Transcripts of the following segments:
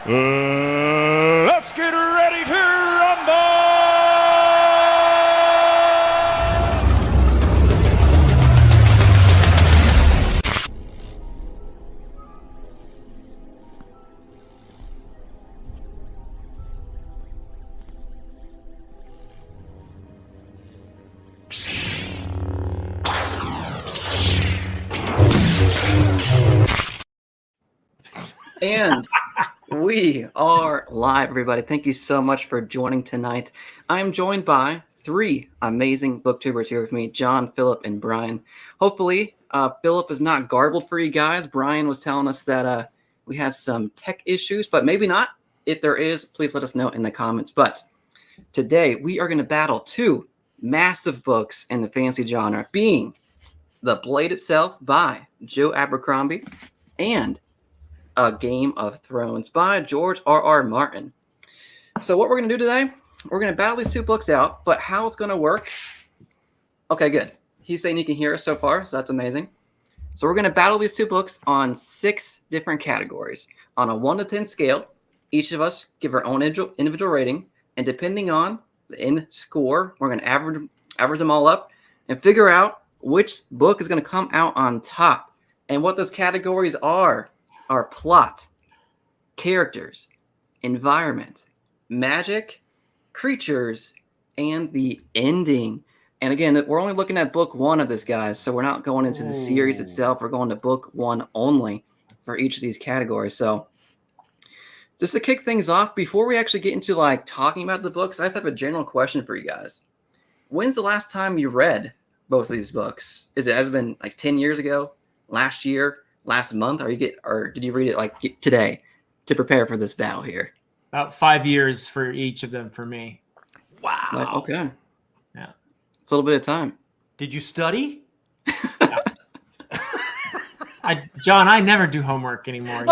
Let's get ready to rumble! And we are live, everybody. Thank you so much for joining tonight. I'm joined by three amazing booktubers here with me, John, Philip, and Brian. Hopefully, Philip is not garbled for you guys. Brian was telling us that we had some tech issues, but maybe not. If there is, please let us know in the comments. But today, we are going to battle two massive books in the fantasy genre, being The Blade Itself by Joe Abercrombie and A Game of Thrones by George R.R. Martin. So what we're going to do today, we're going to battle these two books out, but how it's going to work... Okay, good. He's saying he can hear us so far, so that's amazing. So we're going to battle these two books on 6 different categories. On a 1 to 10 scale, each of us give our own individual rating, and depending on the end score, we're going to average them all up and figure out which book is going to come out on top. And what those categories are plot, characters, environment, magic, creatures, and the ending. And again, we're only looking at book 1 of this, guys, so we're not going into the series itself. We're going to book 1 only for each of these categories. So just to kick things off, before we actually get into like talking about the books, I just have a general question for you guys. When's the last time you read both of these books? Has it been like 10 years ago, last year, last month, or did you read it like today to prepare for this battle here? About 5 years for each of them for me. Wow. Okay. Yeah. It's a little bit of time. Did you study? John, I never do homework anymore.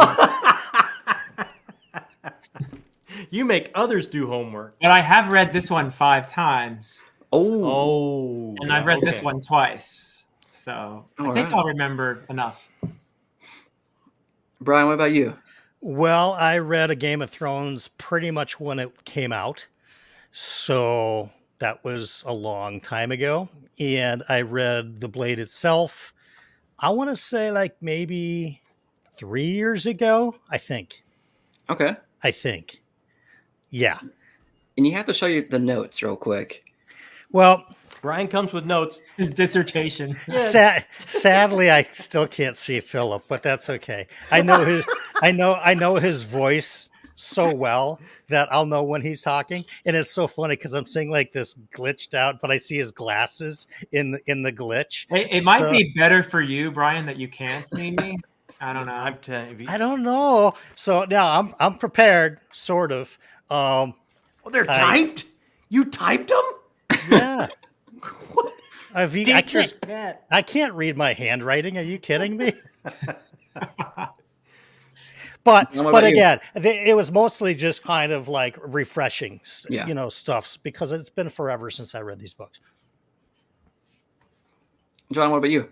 You make others do homework. But I have read this one 5 times. Oh. And I've read this one twice. So I think I'll remember enough. Brian, what about you? Well, I read A Game of Thrones pretty much when it came out. So that was a long time ago. And I read The Blade itself, I want to say like maybe 3 years ago, I think. Okay. Yeah. And you have to show you the notes real quick. Well, Brian comes with notes. His dissertation. Sadly, I still can't see Philip, but that's okay. I know his voice so well that I'll know when he's talking, and it's so funny because I'm seeing like this glitched out, but I see his glasses in the glitch. It might be better for you, Brian, that you can't see me. I don't know. I don't know. So now I'm prepared, sort of. Oh, they're typed? You typed them? Yeah. What? I can't read my handwriting. Are you kidding me? But again, it was mostly just kind of like refreshing, stuffs, because it's been forever since I read these books. John, what about you?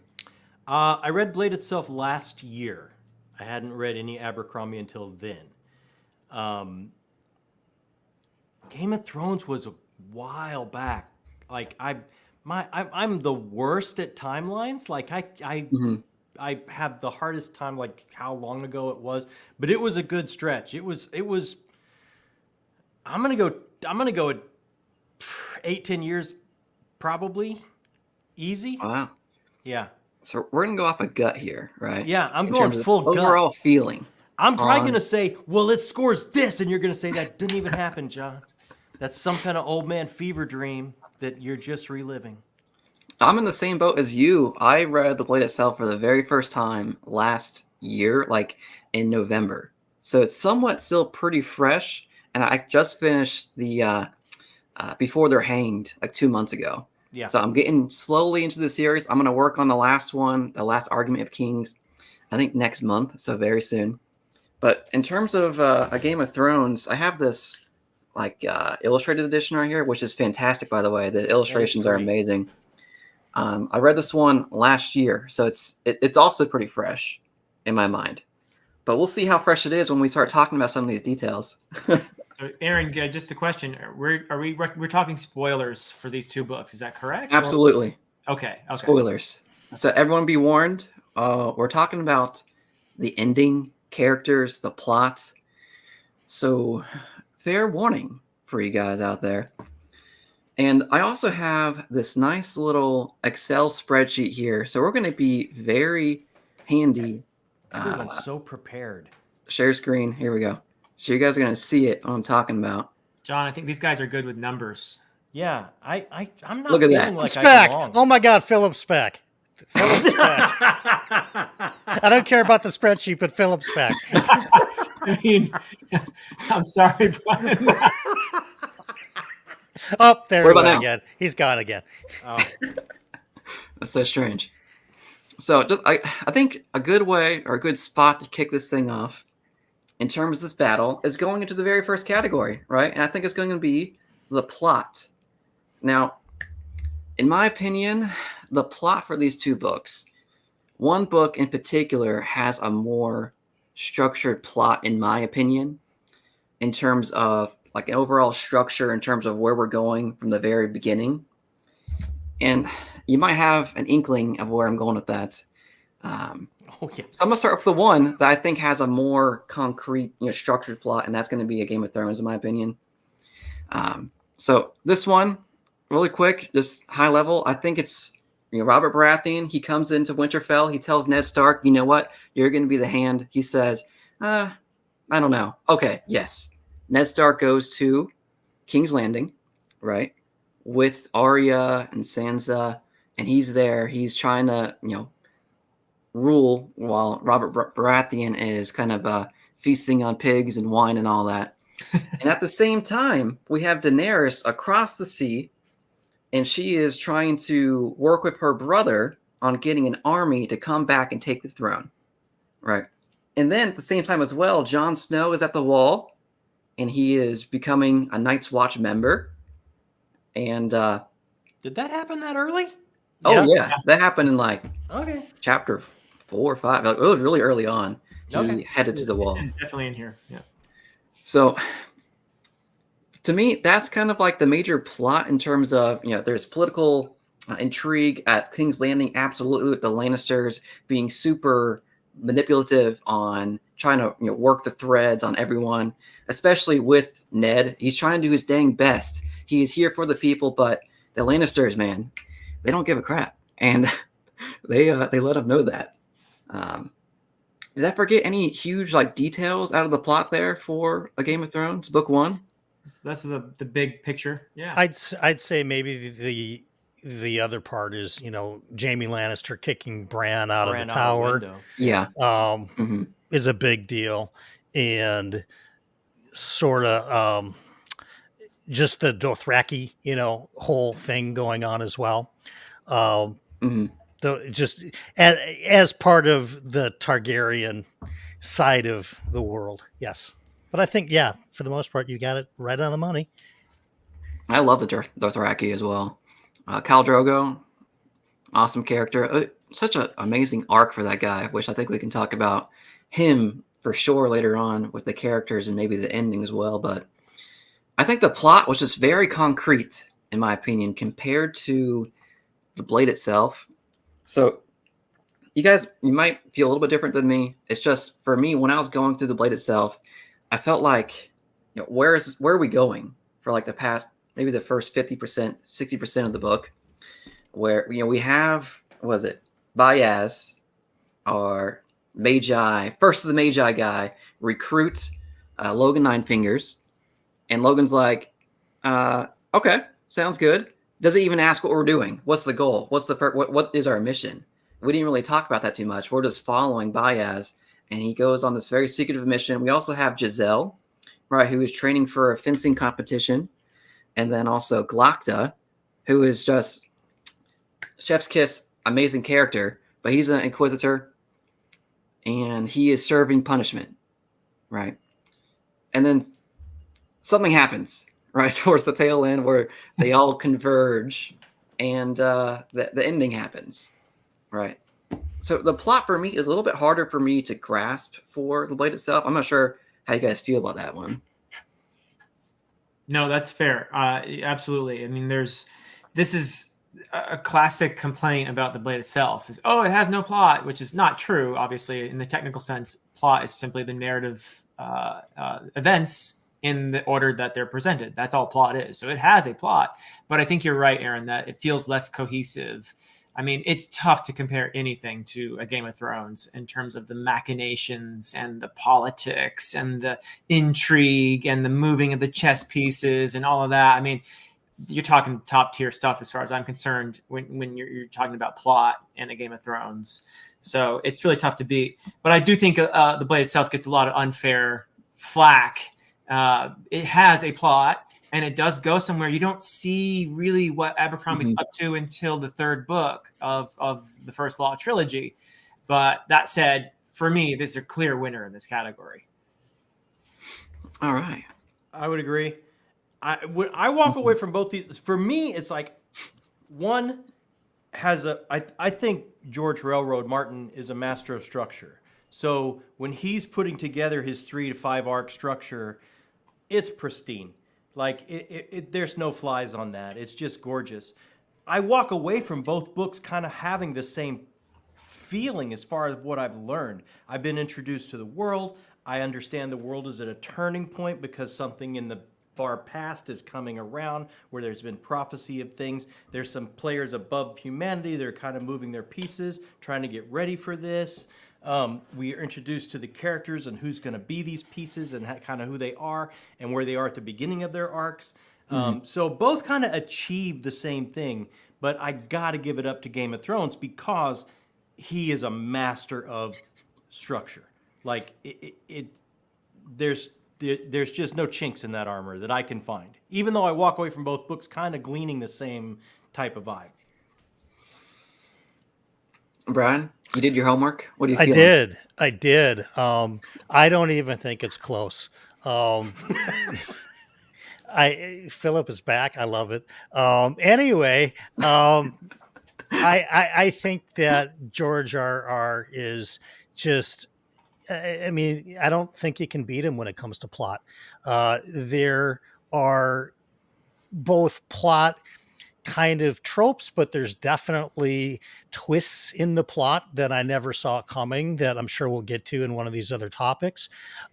I read Blade itself last year. I hadn't read any Abercrombie until then. Game of Thrones was a while back. Like I'm the worst at timelines. Like I have the hardest time, like how long ago it was, but it was a good stretch. It was. I'm gonna go at 8-10 years, probably, easy. Wow. Yeah. So we're gonna go off a gut here, right? Yeah, I'm going full gut. Overall feeling. I'm probably gonna say, well, it scores this, and you're gonna say that didn't even happen, John. That's some kind of old man fever dream that you're just reliving. I'm in the same boat as you. I read The Blade itself for the very first time last year, like in November. So it's somewhat still pretty fresh. And I just finished the Before They're Hanged like 2 months ago. Yeah. So I'm getting slowly into the series. I'm going to work on the last one, The Last Argument of Kings, I think next month. So very soon. But in terms of A Game of Thrones, I have this like illustrated edition right here, which is fantastic, by the way. The illustrations are amazing. I read this one last year, so it's also pretty fresh in my mind. but we'll see how fresh it is when we start talking about some of these details. So, Aaron, just a question: we're talking spoilers for these two books? Is that correct? Absolutely. Okay. Spoilers. So everyone be warned. We're talking about the ending, characters, the plot. So fair warning for you guys out there. And I also have this nice little Excel spreadsheet here. So we're going to be very handy. Everyone's so prepared. Share screen. Here we go. So you guys are going to see it, what I'm talking about. John, I think these guys are good with numbers. Yeah, I'm not Look at feeling that. like Speck. I belong. Oh my God, Philip Speck. Philip Speck. I don't care about the spreadsheet, but Philip Speck. I mean, I'm sorry, Brian. Oh, there What he about went now? again. He's gone again. Oh, That's so strange. So I think a good way or a good spot to kick this thing off in terms of this battle is going into the very first category, right? And I think it's going to be the plot. Now, in my opinion, the plot for these two books, one book in particular has a more structured plot, in my opinion, in terms of like an overall structure, in terms of where we're going from the very beginning. And you might have an inkling of where I'm going with that. oh yeah. So I'm gonna start with the one that I think has a more concrete, structured plot, and that's going to be a Game of Thrones, in my opinion. So this one, really quick, just high level. I think it's Robert Baratheon. He comes into Winterfell. He tells Ned Stark, "You know what? You're going to be the Hand." He says, "I don't know." Okay, yes. Ned Stark goes to King's Landing, right, with Arya and Sansa, and he's there. He's trying to, rule while Robert Baratheon is kind of feasting on pigs and wine and all that. And at the same time, we have Daenerys across the sea, and she is trying to work with her brother on getting an army to come back and take the throne, right? And then at the same time as well, Jon Snow is at the wall, and he is becoming a Night's Watch member. And Did that happen that early? yeah, that happened in like Okay. chapter 4 or 5. It was really early on. He headed to the wall. It's definitely in here. Yeah. So to me, that's kind of like the major plot in terms of, there's political intrigue at King's Landing, absolutely, with the Lannisters being super manipulative on trying to work the threads on everyone, especially with Ned. He's trying to do his dang best. He is here for the people, but the Lannisters, man, they don't give a crap, and they let him know that. Did I forget any huge details out of the plot there for A Game of Thrones book 1? That's the big picture. Yeah. I'd say maybe the other part is Jaime Lannister kicking Bran out of the tower. Yeah. Is a big deal, and sort of just the Dothraki whole thing going on as well. Just as part of the Targaryen side of the world, yes. But I think, for the most part, you got it right on the money. I love the Dothraki as well. Khal Drogo, awesome character. Such an amazing arc for that guy, which I think we can talk about him for sure later on with the characters and maybe the ending as well. But I think the plot was just very concrete, in my opinion, compared to the Blade itself. So you might feel a little bit different than me. It's just, for me, when I was going through the Blade itself, I felt like, where are we going for like the past, maybe the first 50%, 60% of the book, where, we have, Bayaz, our Magi, first of the Magi guy, recruits Logan Ninefingers. And Logan's like, okay, sounds good. Doesn't even ask what we're doing. What's the goal? What's what is our mission? We didn't really talk about that too much. We're just following Bayaz, and he goes on this very secretive mission. We also have Giselle, right, who is training for a fencing competition, and then also Glocta, who is just chef's kiss, amazing character, but he's an inquisitor, and he is serving punishment, right? And then something happens right towards the tail end where they all converge, and the ending happens, right? So the plot for me is a little bit harder for me to grasp for the Blade itself. I'm not sure how you guys feel about that one. No, that's fair. Absolutely. I mean, this is a classic complaint about the Blade itself is, oh, it has no plot, which is not true. Obviously, in the technical sense, plot is simply the narrative events in the order that they're presented. That's all plot is. So it has a plot, but I think you're right, Aaron, that it feels less cohesive. I mean, it's tough to compare anything to a Game of Thrones in terms of the machinations and the politics and the intrigue and the moving of the chess pieces and all of that. I mean, you're talking top tier stuff as far as I'm concerned when you're talking about plot in a Game of Thrones. So it's really tough to beat. But I do think the Blade itself gets a lot of unfair flack. It has a plot, and it does go somewhere. You don't see really what Abercrombie's up to until the third book of the First Law trilogy. But that said, for me, this is a clear winner in this category. All right. I would agree. I walk away from both these. For me, it's like one has I think George Railroad Martin is a master of structure. So when he's putting together his 3 to 5 arc structure, it's pristine. Like there's no flies on that. It's just gorgeous. I walk away from both books kind of having the same feeling as far as what I've learned. I've been introduced to the world. I understand the world is at a turning point because something in the far past is coming around where there's been prophecy of things. There's some players above humanity. They're kind of moving their pieces, trying to get ready for this. We are introduced to the characters and who's going to be these pieces and kind of who they are and where they are at the beginning of their arcs. So both kind of achieve the same thing, but I got to give it up to Game of Thrones because he is a master of structure. Like there's just no chinks in that armor that I can find, even though I walk away from both books kind of gleaning the same type of vibe. Brian, you did your homework. What do you feel? I did. I don't even think it's close. Philip is back. I love it. Anyway, I think that George R.R. is just. I mean, I don't think you can beat him when it comes to plot. There are both plot kind of tropes, but there's definitely twists in the plot that I never saw coming that I'm sure we'll get to in one of these other topics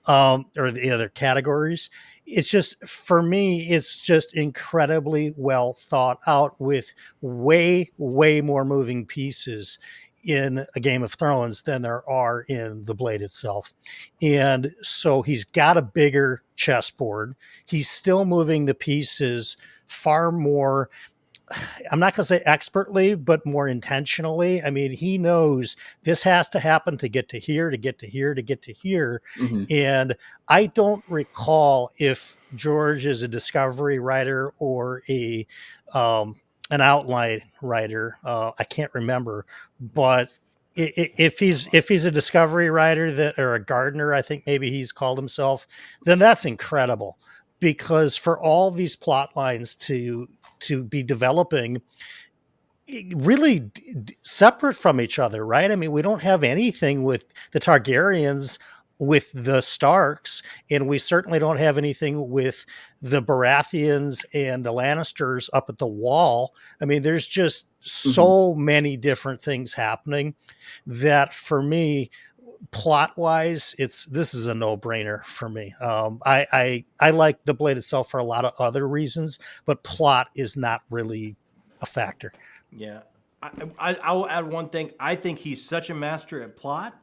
or the other categories. It's just, for me, it's just incredibly well thought out with way, way more moving pieces in a Game of Thrones than there are in the Blade itself. And so he's got a bigger chessboard. He's still moving the pieces far more, I'm not going to say expertly, but more intentionally. I mean, he knows this has to happen to get to here, to get to here, to get to here. And I don't recall if George is a discovery writer or an outline writer. I can't remember, but if he's a discovery writer or a gardener, I think maybe he's called himself, then that's incredible, because for all these plot lines to be developing really separate from each other, right? I mean, we don't have anything with the Targaryens with the Starks, and we certainly don't have anything with the Baratheons and the Lannisters up at the Wall. I mean, there's just so many different things happening that, for me, plot-wise, this is a no-brainer for me. I like the Blade itself for a lot of other reasons, but plot is not really a factor. Yeah, I'll add one thing. I think he's such a master at plot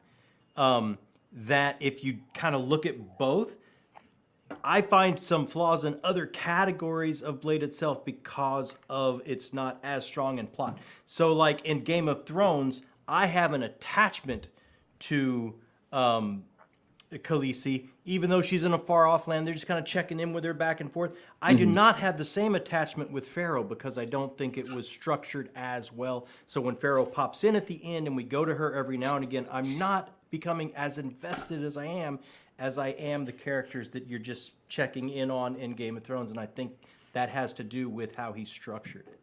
that if you kind of look at both, I find some flaws in other categories of Blade itself because of it's not as strong in plot. So like in Game of Thrones, I have an attachment to Khaleesi, even though she's in a far off land. They're just kind of checking in with her back and forth. I do not have the same attachment with Pharaoh because I don't think it was structured as well. So when Pharaoh pops in at the end and we go to her every now and again, I'm not becoming as invested as I am the characters that you're just checking in on in Game of Thrones. And I think that has to do with how he structured it.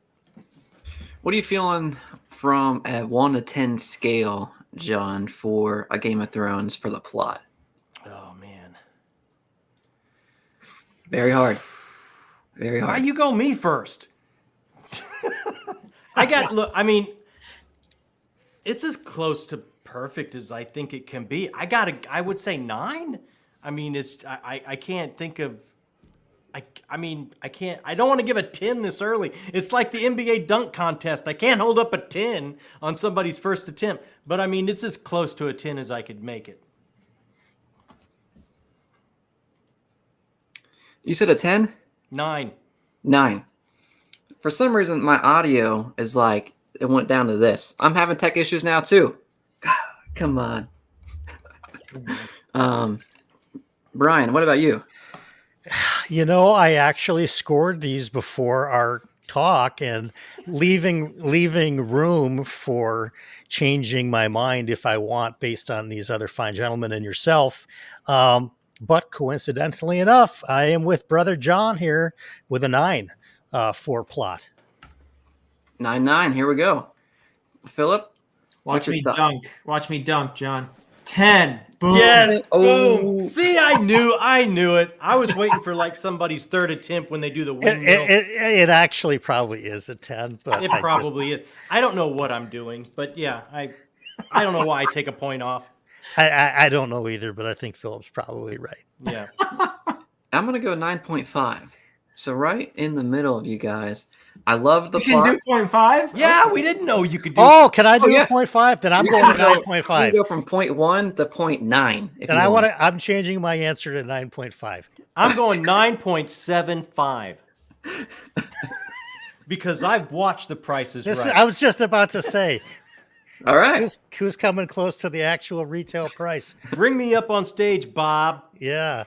What are you feeling from a 1 to 10 scale, John, for a Game of Thrones for the plot? Oh man. Very hard. Very Why hard. you go me first? Look, I mean, it's as close to perfect as I think it can be. I would say 9. I mean, I can't think of, I don't want to give a 10 this early. It's like the NBA dunk contest. I can't hold up a 10 on somebody's first attempt, but I mean, it's as close to a 10 as I could make it. You said a 10? 9. 9. For some reason, my audio is like, it went down to this. I'm having tech issues now, too. God, come on. Brian, what about you? You know, I actually scored these before our talk and leaving room for changing my mind if I want based on these other fine gentlemen and yourself. But coincidentally enough, I am with Brother John here with a 9 for plot. 9-9. Here we go. Philip? Watch your me thoughts? dunk. Watch me dunk, John. 10. Boom. Yes. Oh. Boom. See, I knew it. I was waiting for like somebody's third attempt when they do the windmill. It actually probably is a 10, but It probably is. I don't know what I'm doing, but yeah, I don't know why I take a point off. I don't know either, but I think Philip's probably right. Yeah. I'm going to go 9.5. So right in the middle of you guys. I love the You can plot. do 0.5? Yeah, we didn't know you could do. Oh, can I do yeah. a 0.5? Then I'm You going can to go- 9.5. You can go from 0.1 to 0.9. If Then you I want. I'm changing my answer to 9.5. I'm going 9.75 because I've watched The Price is Right. I was just about to say, All right. who's coming close to the actual retail price? Bring me up on stage, Bob. Yeah.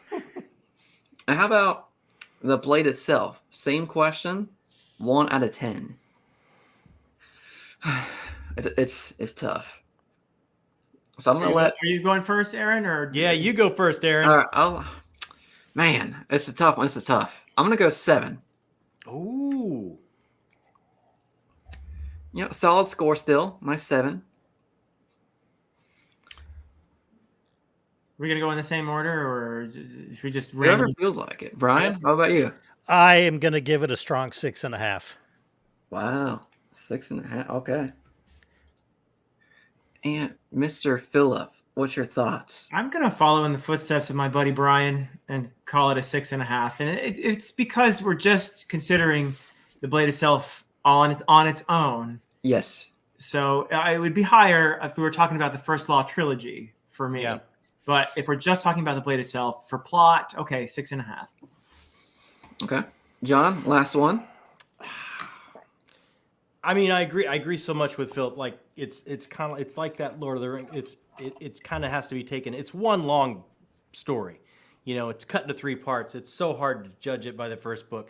And how about the blade itself? Same question. 1 out of 10. It's tough. So I'm gonna let. Are you going first, Aaron? Or Yeah, you go first, Aaron. All right, man, it's a tough one. It's a tough. I'm gonna go 7. Ooh. You know, solid score still. Nice 7. We're gonna go in the same order, or should we just Whatever randomly? feels like it. Brian, how about you? I am going to give it a strong 6.5. Wow, 6.5. Okay. And Mr. Phillip, what's your thoughts? I'm gonna follow in the footsteps of my buddy Brian and call it a 6.5, and it's because we're just considering the blade itself on its own. Yes. So it would be higher if we were talking about the First Law trilogy for me. Yeah. But if we're just talking about the blade itself for plot, okay, 6.5. Okay. John, last one. I mean, I agree so much with Philip. Like it's like that Lord of the Rings. It's kind of has to be taken. It's one long story. You know, it's cut into 3 parts. It's so hard to judge it by the first book.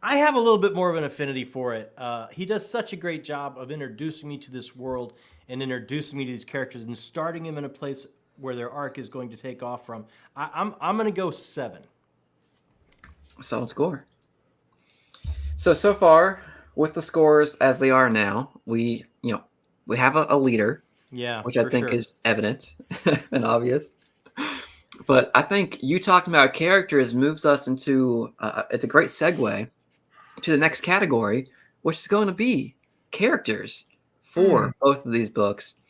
I have a little bit more of an affinity for it. He does such a great job of introducing me to this world and introducing me to these characters and starting them in a place where their arc is going to take off from. I'm going to go 7. Solid score. So far, with the scores as they are now, we have a leader, Yeah, which I for think sure. is evident and obvious. But I think you talking about characters moves us into it's a great segue to the next category, which is going to be characters for both of these books.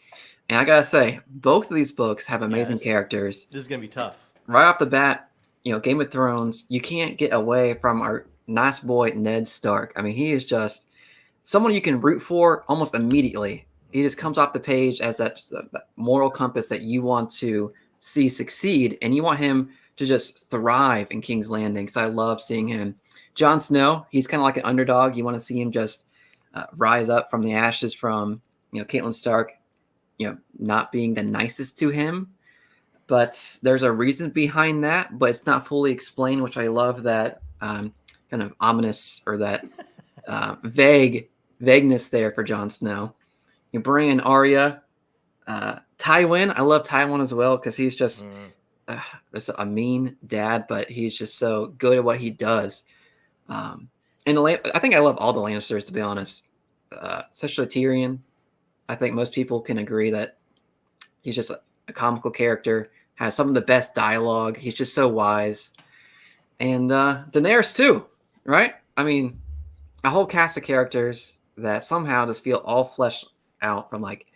And I gotta say, both of these books have amazing Yes. characters. This is going to be tough. Right off the bat, Game of Thrones, you can't get away from our nice boy Ned Stark. I mean, he is just someone you can root for almost immediately. He just comes off the page as that moral compass that you want to see succeed, and you want him to just thrive in King's Landing. So I love seeing him. Jon Snow, he's kind of like an underdog. You want to see him just rise up from the ashes from Catelyn Stark, not being the nicest to him. But there's a reason behind that, but it's not fully explained, which I love that kind of ominous or that vagueness there for Jon Snow. You bring in Arya, Tywin. I love Tywin as well because he's just a mean dad, but he's just so good at what he does. And I think I love all the Lannisters, to be honest, especially Tyrion. I think most people can agree that He's just a comical character, has some of the best dialogue. He's just so wise. And Daenerys too, right? I mean, a whole cast of characters that somehow just feel all fleshed out from like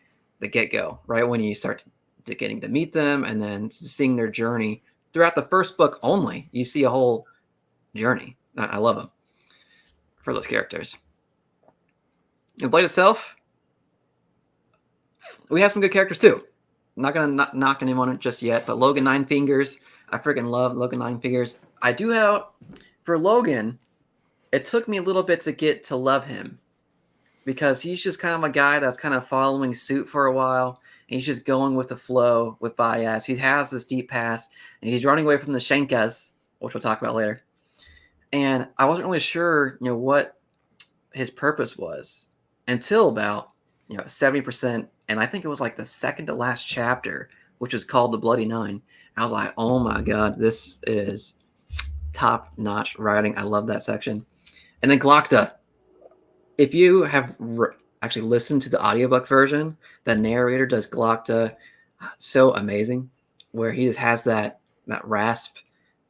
the get-go, right? When you start to getting to meet them and then seeing their journey throughout the first book only, you see a whole journey. I love them for those characters. And Blade itself, we have some good characters too. I'm not gonna knock anyone just yet, but Logan Nine Fingers, I freaking love Logan Nine Fingers. I do have for Logan. It took me a little bit to get to love him because he's just kind of a guy that's kind of following suit for a while. And he's just going with the flow with Baez. He has this deep past, and he's running away from the Shenkas, which we'll talk about later. And I wasn't really sure, what his purpose was until about, 70%. And I think it was like the second to last chapter, which was called The Bloody Nine. I was like, oh my God, this is top-notch writing. I love that section. And then Glokta. If you have actually listened to the audiobook version, the narrator does Glokta so amazing, where he just has that rasp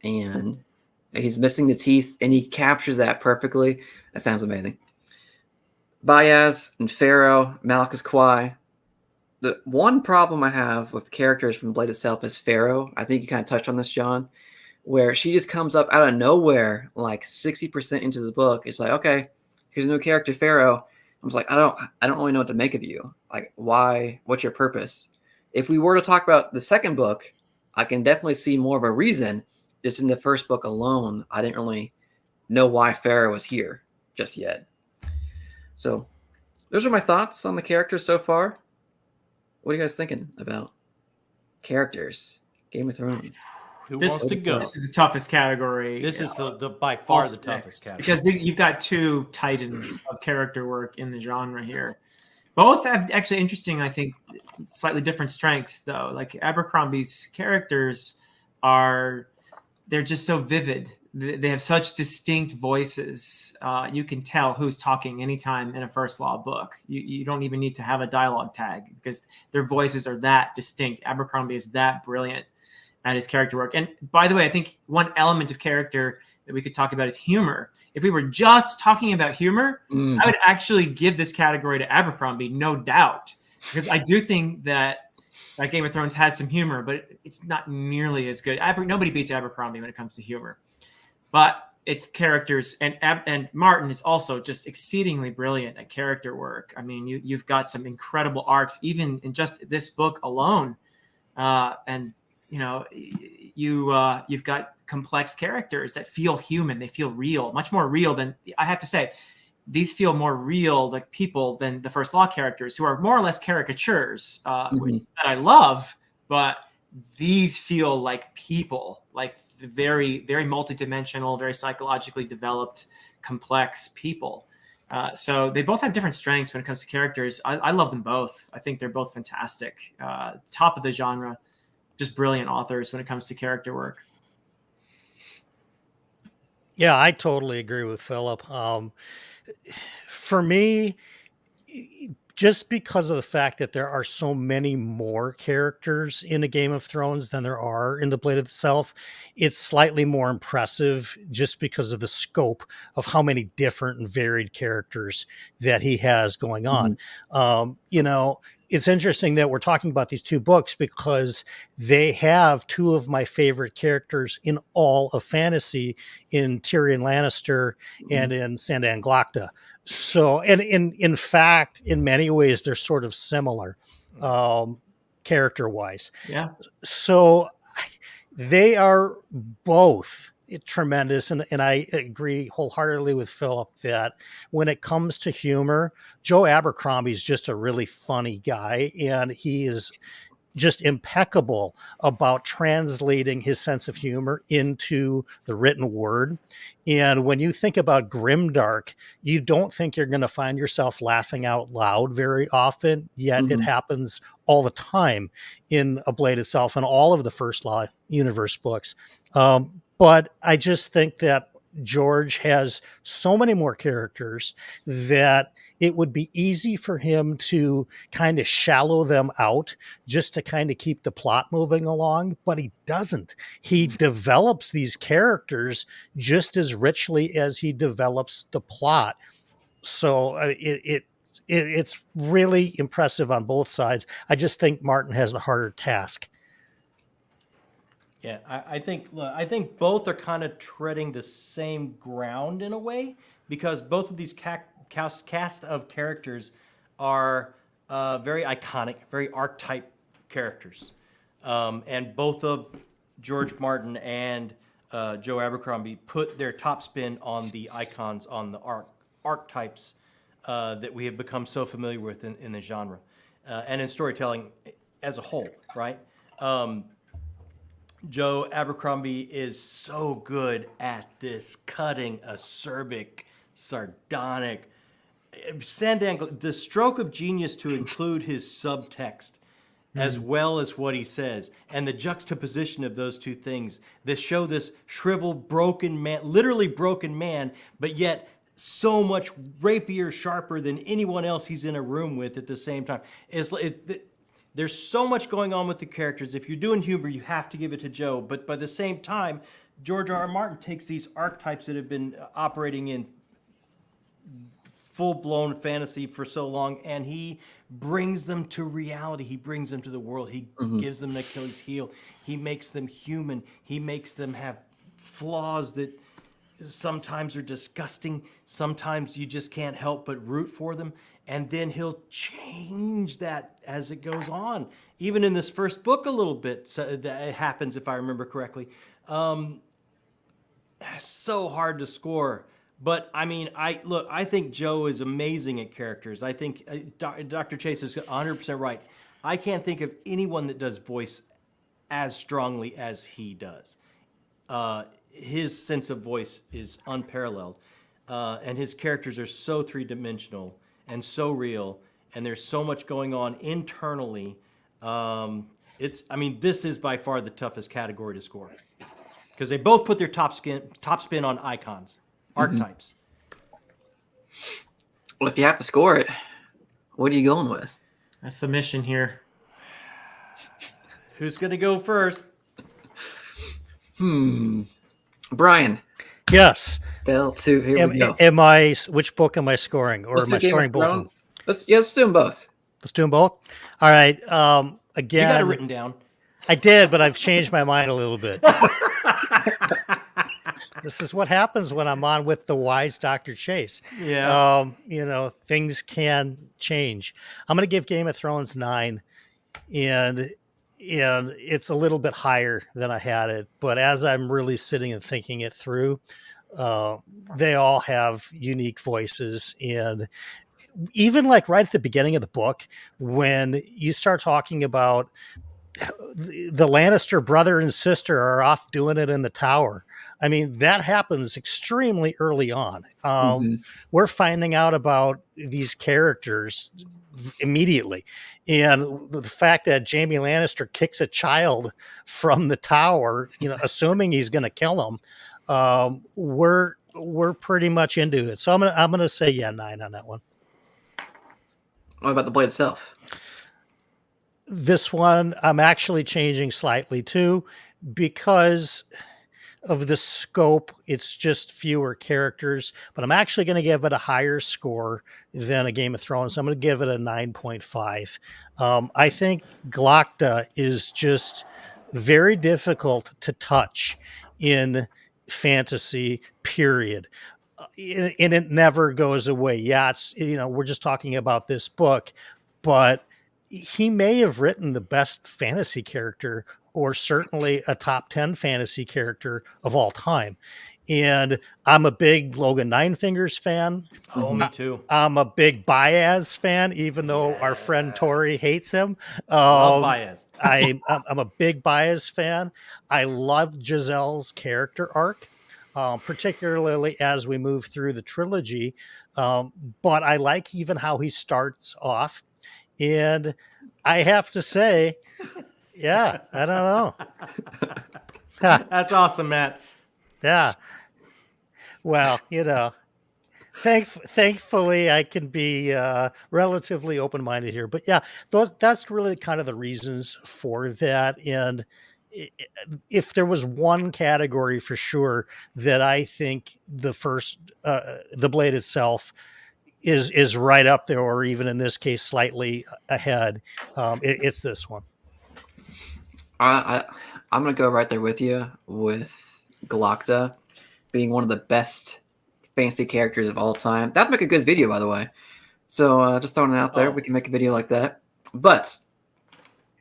and he's missing the teeth and he captures that perfectly. That sounds amazing. Baez and Pharaoh, Malchus Kwai. The one problem I have with characters from Blade itself is Pharaoh. I think you kind of touched on this, John, where she just comes up out of nowhere, like 60% into the book. It's like, okay, here's a new character, Pharaoh. I was like, I don't really know what to make of you. Like, why? What's your purpose? If we were to talk about the second book, I can definitely see more of a reason. Just in the first book alone, I didn't really know why Pharaoh was here just yet. So those are my thoughts on the characters so far. What are you guys thinking about characters? Game of Thrones. Who wants to go? This is the toughest category. This is the by far the toughest category. Because you've got two titans of character work in the genre here. Both have actually interesting, I think, slightly different strengths, though. Like Abercrombie's characters they're just so vivid. They have such distinct voices. You can tell who's talking anytime in a First Law book. You don't even need to have a dialogue tag because their voices are that distinct. Abercrombie is that brilliant at his character work. And by the way, I think one element of character that we could talk about is humor. If we were just talking about humor, I would actually give this category to Abercrombie, no doubt. Because I do think that Game of Thrones has some humor, but it's not nearly as good. Nobody beats Abercrombie when it comes to humor. But it's characters, and Martin is also just exceedingly brilliant at character work. I mean, you've got some incredible arcs, even in just this book alone. And you've got complex characters that feel human. They feel real, much more real than, I have to say, these feel more real like people than the First Law characters, who are more or less caricatures that I love, but these feel like people, like very, very multidimensional, very psychologically developed, complex people. So they both have different strengths when it comes to characters. I love them both. I think they're both fantastic. Top of the genre, just brilliant authors when it comes to character work. Yeah, I totally agree with Philip. For me, just because of the fact that there are so many more characters in a Game of Thrones than there are in the Blade itself, it's slightly more impressive just because of the scope of how many different and varied characters that he has going on. It's interesting that we're talking about these two books because they have two of my favorite characters in all of fantasy, in Tyrion Lannister and in Sandan Glokta. So, and in fact, in many ways, they're sort of similar character-wise. Yeah. So they are both tremendous. And I agree wholeheartedly with Philip that when it comes to humor, Joe Abercrombie is just a really funny guy. And he is just impeccable about translating his sense of humor into the written word. And when you think about grimdark, you don't think you're going to find yourself laughing out loud very often, yet it happens all the time in A Blade itself and all of the First Law universe books. But I just think that George has so many more characters that it would be easy for him to kind of shallow them out just to kind of keep the plot moving along, but he doesn't. He develops these characters just as richly as he develops the plot. So it's really impressive on both sides. I just think Martin has a harder task. Yeah, I think both are kind of treading the same ground in a way, because both of these cast of characters are very iconic, very archetype characters, and both of George Martin and Joe Abercrombie put their top spin on the icons, on the archetypes that we have become so familiar with in the genre and in storytelling as a whole, right? Joe Abercrombie is so good at this cutting, acerbic, sardonic, the stroke of genius to include his subtext as well as what he says, and the juxtaposition of those two things that show this shriveled, broken man, literally broken man, but yet so much rapier, sharper than anyone else he's in a room with at the same time. There's so much going on with the characters. If you're doing humor, you have to give it to Joe. But by the same time, George R. R. Martin takes these archetypes that have been operating in full-blown fantasy for so long, and he brings them to reality. He brings them to the world. He gives them an Achilles heel. He makes them human. He makes them have flaws that sometimes are disgusting. Sometimes you just can't help but root for them. And then he'll change that as it goes on. Even in this first book a little bit, so that happens, if I remember correctly. So hard to score. But, I mean, I think Joe is amazing at characters. I think Dr. Chase is 100% right. I can't think of anyone that does voice as strongly as he does. His sense of voice is unparalleled. And his characters are so three-dimensional and so real, and there's so much going on internally. This is by far the toughest category to score, because they both put their top spin on icons, archetypes. Well, if you have to score it, what are you going with? That's the mission here. Who's going to go first? Brian. Yes. Bell 2. Here we go. Which book am I scoring? Or am I scoring both of them? Let's do them both. Let's do them both? All right. Again. You got it written down. I did, but I've changed my mind a little bit. This is what happens when I'm on with the wise Dr. Chase. Yeah. Things can change. I'm going to give Game of Thrones 9, and it's a little bit higher than I had it. But as I'm really sitting and thinking it through, they all have unique voices. And even like right at the beginning of the book, when you start talking about the Lannister brother and sister are off doing it in the tower. I mean, that happens extremely early on. We're finding out about these characters immediately. And the fact that Jaime Lannister kicks a child from the tower, assuming he's going to kill him, we're pretty much into it. So I'm gonna say 9 on that one. What about the blade itself? This one I'm actually changing slightly too, because of the scope. It's just fewer characters, but I'm actually going to give it a higher score than a Game of Thrones. I'm going to give it a 9.5. I think Glocta is just very difficult to touch in fantasy, period. And it never goes away. Yeah, it's, we're just talking about this book, but he may have written the best fantasy character, or certainly a top 10 fantasy character of all time. And I'm a big Logan Ninefingers fan. Oh, me too. I'm a big Baez fan, even though our friend Tori hates him. Love Baez. I'm a big Baez fan. I love Giselle's character arc, particularly as we move through the trilogy. But I like even how he starts off. And I have to say, yeah, I don't know. That's awesome, Matt. Yeah. Well, thankfully, I can be relatively open-minded here. But yeah, that's really kind of the reasons for that. And if there was one category for sure that I think the blade itself is right up there, or even in this case slightly ahead, it's this one. I I'm gonna go right there with you with Galacta being one of the best fantasy characters of all time. That'd make a good video, by the way. So just throwing it out there, Oh. we can make a video like that. But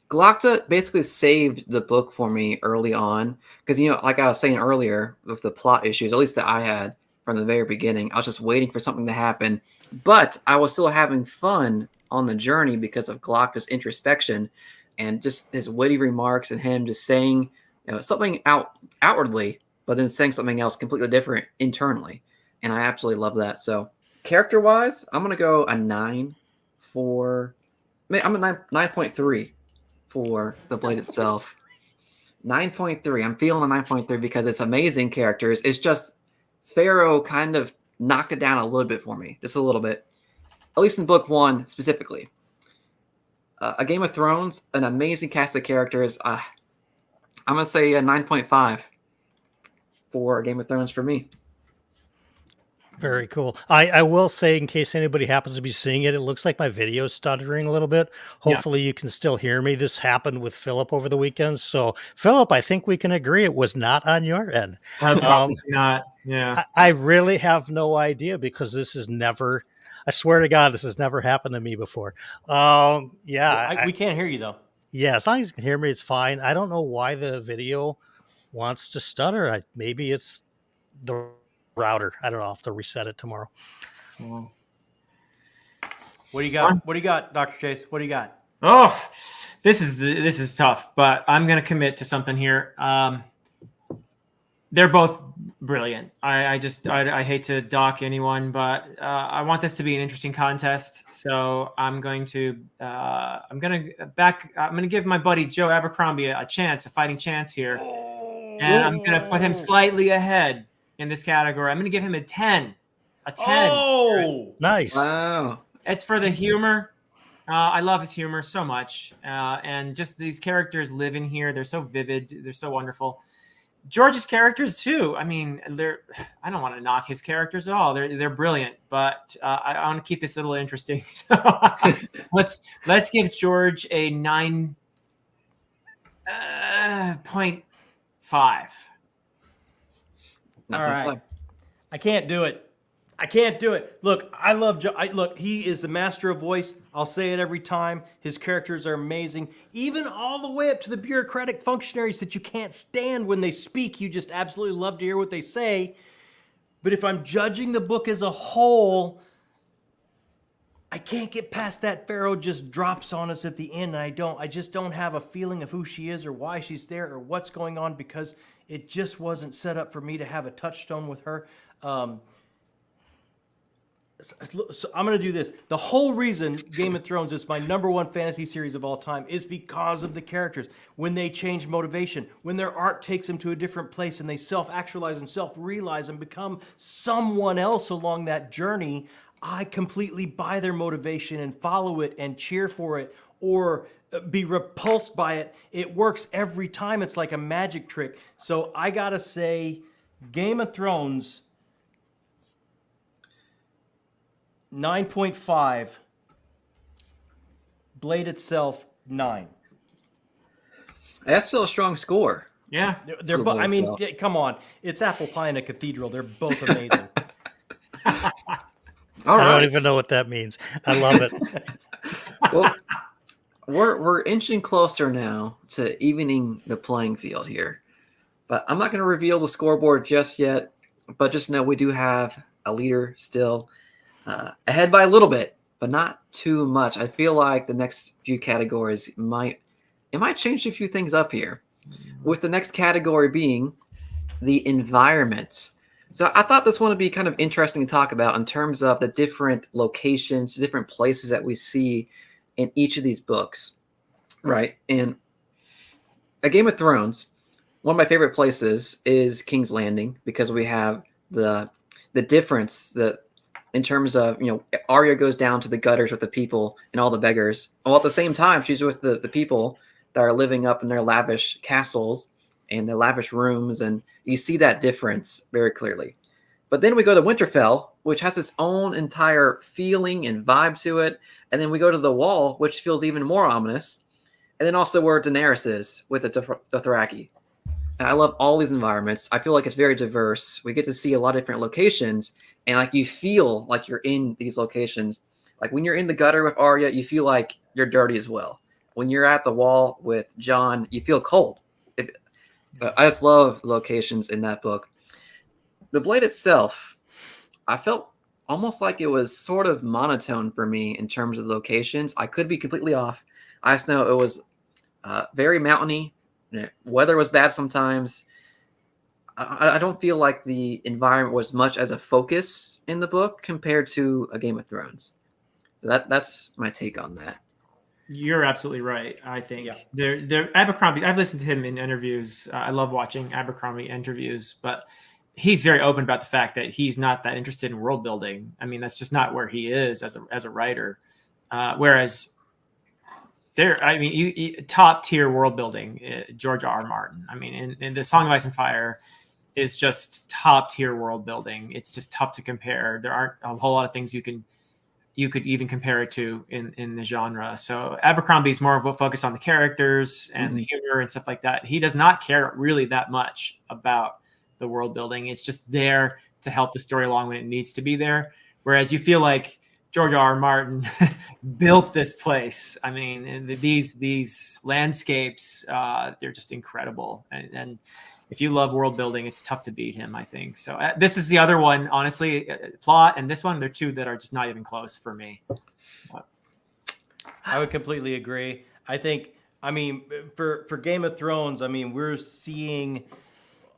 Galacta basically saved the book for me early on because like I was saying earlier, with the plot issues, at least that I had from the very beginning, I was just waiting for something to happen, but I was still having fun on the journey because of Galacta's introspection and just his witty remarks and him just saying something outwardly, but then saying something else completely different internally, and I absolutely love that. So character wise, I'm gonna go a 9 for. I'm a 9.3 for the blade itself. 9.3. I'm feeling a 9.3 because it's amazing characters. It's just Pharaoh kind of knocked it down a little bit for me, just a little bit. At least in book 1 specifically. A Game of Thrones, an amazing cast of characters. I'm gonna say a 9.5 for a Game of Thrones for me. Very cool. I will say, in case anybody happens to be seeing it, it looks like my video is stuttering a little bit. Hopefully you can still hear me. This happened with Philip over the weekend. So, Philip, I think we can agree it was not on your end. Probably not. Yeah. I really have no idea because this has never, I swear to God, this has never happened to me before. Yeah. We can't hear you, though. Yeah, as long as you can hear me, it's fine. I don't know why the video wants to stutter. Maybe it's the router. I don't know. I'll have to reset it tomorrow. What do you got? What do you got, Dr. Chase? What do you got? Oh, this is tough, but I'm going to commit to something here. They're both brilliant. I hate to dock anyone, but I want this to be an interesting contest. So I'm going to give my buddy Joe Abercrombie a fighting chance here, and I'm going to put him slightly ahead in this category. I'm going to give him a 10. A 10. Oh, nice. Wow. It's for the humor. I love his humor so much. And just these characters live in here. They're so vivid. They're so wonderful. George's characters too. I mean, I don't want to knock his characters at all. They're brilliant, but I want to keep this a little interesting. So let's give George a 9.5. all right. I can't do it. Look, I love Joe. Look, he is the master of voice. I'll say it every time. His characters are amazing. Even all the way up to the bureaucratic functionaries that you can't stand when they speak. You just absolutely love to hear what they say. But if I'm judging the book as a whole, I can't get past that Pharaoh just drops on us at the end. And I just don't have a feeling of who she is or why she's there or what's going on because it just wasn't set up for me to have a touchstone with her. So I'm going to do this. The whole reason Game of Thrones is my #1 fantasy series of all time is because of the characters. When they change motivation, when their arc takes them to a different place and they self-actualize and self-realize and become someone else along that journey, I completely buy their motivation and follow it and cheer for it or be repulsed by it. It works every time. It's like a magic trick. So I got to say Game of Thrones 9.5. Blade itself 9. That's still a strong score. Yeah. They're both. I mean, come on. It's apple pie in a cathedral. They're both amazing. I don't even know what that means. I love it. Well, we're inching closer now to evening the playing field here. But I'm not going to reveal the scoreboard just yet. But just know we do have a leader still ahead by a little bit, but not too much. I feel like the next few categories might change a few things up here. With the next category being the environment. So I thought this one would be kind of interesting to talk about in terms of the different locations, different places that we see in each of these books, right? And A Game of Thrones, one of my favorite places is King's Landing because we have the the difference that in terms of, Arya goes down to the gutters with the people and all the beggars. While at the same time, she's with the people that are living up in their lavish castles and their lavish rooms. And you see that difference very clearly. But then we go to Winterfell, which has its own entire feeling and vibe to it. And then we go to the Wall, which feels even more ominous. And then also where Daenerys is with the Dothraki. And I love all these environments. I feel like it's very diverse. We get to see a lot of different locations. And like you feel like you're in these locations. Like when you're in the gutter with Arya, you feel like you're dirty as well. When you're at the Wall with Jon, you feel cold. I just love locations in that book. The Blade itself, I felt almost like it was sort of monotone for me in terms of locations. I could be completely off. I just know it was very mountainy. Weather was bad sometimes. I don't feel like the environment was much as a focus in the book compared to a Game of Thrones. That's my take on that. You're absolutely right. I think they're Abercrombie. I've listened to him in interviews. I love watching Abercrombie interviews, but he's very open about the fact that he's not that interested in world building. I mean, that's just not where he is as a writer. Whereas top tier world building, George R. R. Martin. I mean, in the Song of Ice and Fire is just top tier world building. It's just tough to compare. There aren't a whole lot of things you could even compare it to in the genre. So Abercrombie's more of a focus on the characters and the humor and stuff like that. He does not care really that much about the world building. It's just there to help the story along when it needs to be there. Whereas you feel like George R. R. Martin built this place. I mean, these landscapes, they're just incredible. And if you love world building, it's tough to beat him, I think. So this is the other one, honestly, plot. And this one, they're two that are just not even close for me. I would completely agree. I think, for Game of Thrones, we're seeing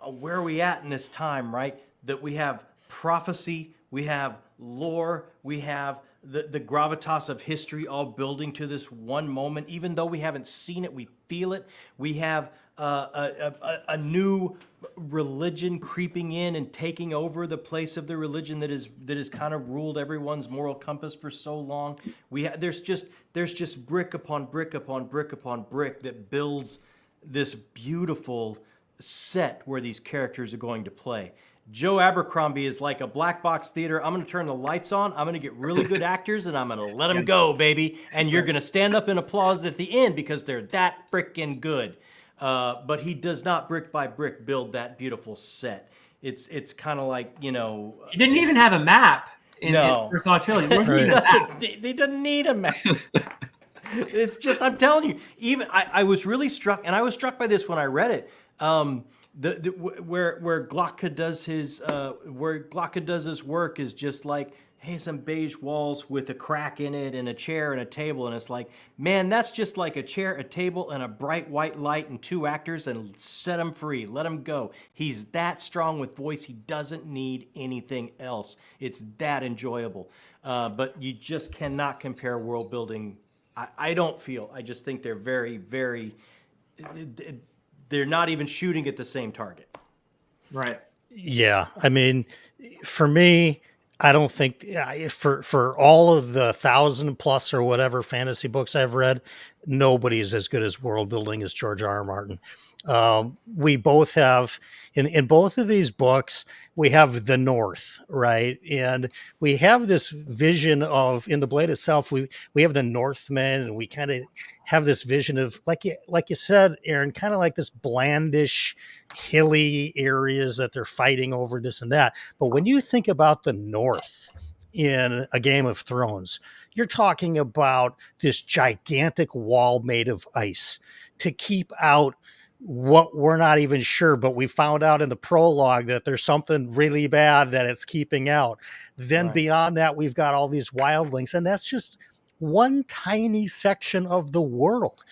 where are we at in this time, right? That we have prophecy, we have lore, we have the gravitas of history all building to this one moment. Even though we haven't seen it, we feel it. We have a new religion creeping in and taking over the place of the religion that has kind of ruled everyone's moral compass for so long. There's just brick upon brick upon brick upon brick that builds this beautiful set where these characters are going to play. Joe Abercrombie is like a black box theater. I'm going to turn the lights on. I'm going to get really good actors, and I'm going to let them go, baby. And you're going to stand up and applaud at the end because they're that freaking good. But he does not brick by brick build that beautiful set. It's kind of like, He didn't even have a map in the first Law trilogy. He doesn't need a map. It's just, I'm telling you, even I was really struck, and I was struck by this when I read it. Where Glocka does his work is just like, hey, some beige walls with a crack in it and a chair and a table, and it's like, man, that's just like a chair, a table, and a bright white light and two actors, and set him free, let him go. He's that strong with voice. He doesn't need anything else. It's that enjoyable. But you just cannot compare world building. I don't feel. I just think they're very, very. They're not even shooting at the same target. Right. Yeah. For me, I don't think for all of the 1,000+ or whatever fantasy books I've read, nobody's as good as world building as George R. R. Martin. We both have in both of these books, we have the North, right? And we have this vision of, in the Blade itself, we have the Northmen, and we kind of have this vision of, like you said, Aaron, kind of like this blandish, hilly areas that they're fighting over, this and that. But when you think about the North in a Game of Thrones, you're talking about this gigantic wall made of ice to keep out what we're not even sure, but we found out in the prologue that there's something really bad that it's keeping out. Then beyond that, we've got all these wildlings, and that's just one tiny section of the world.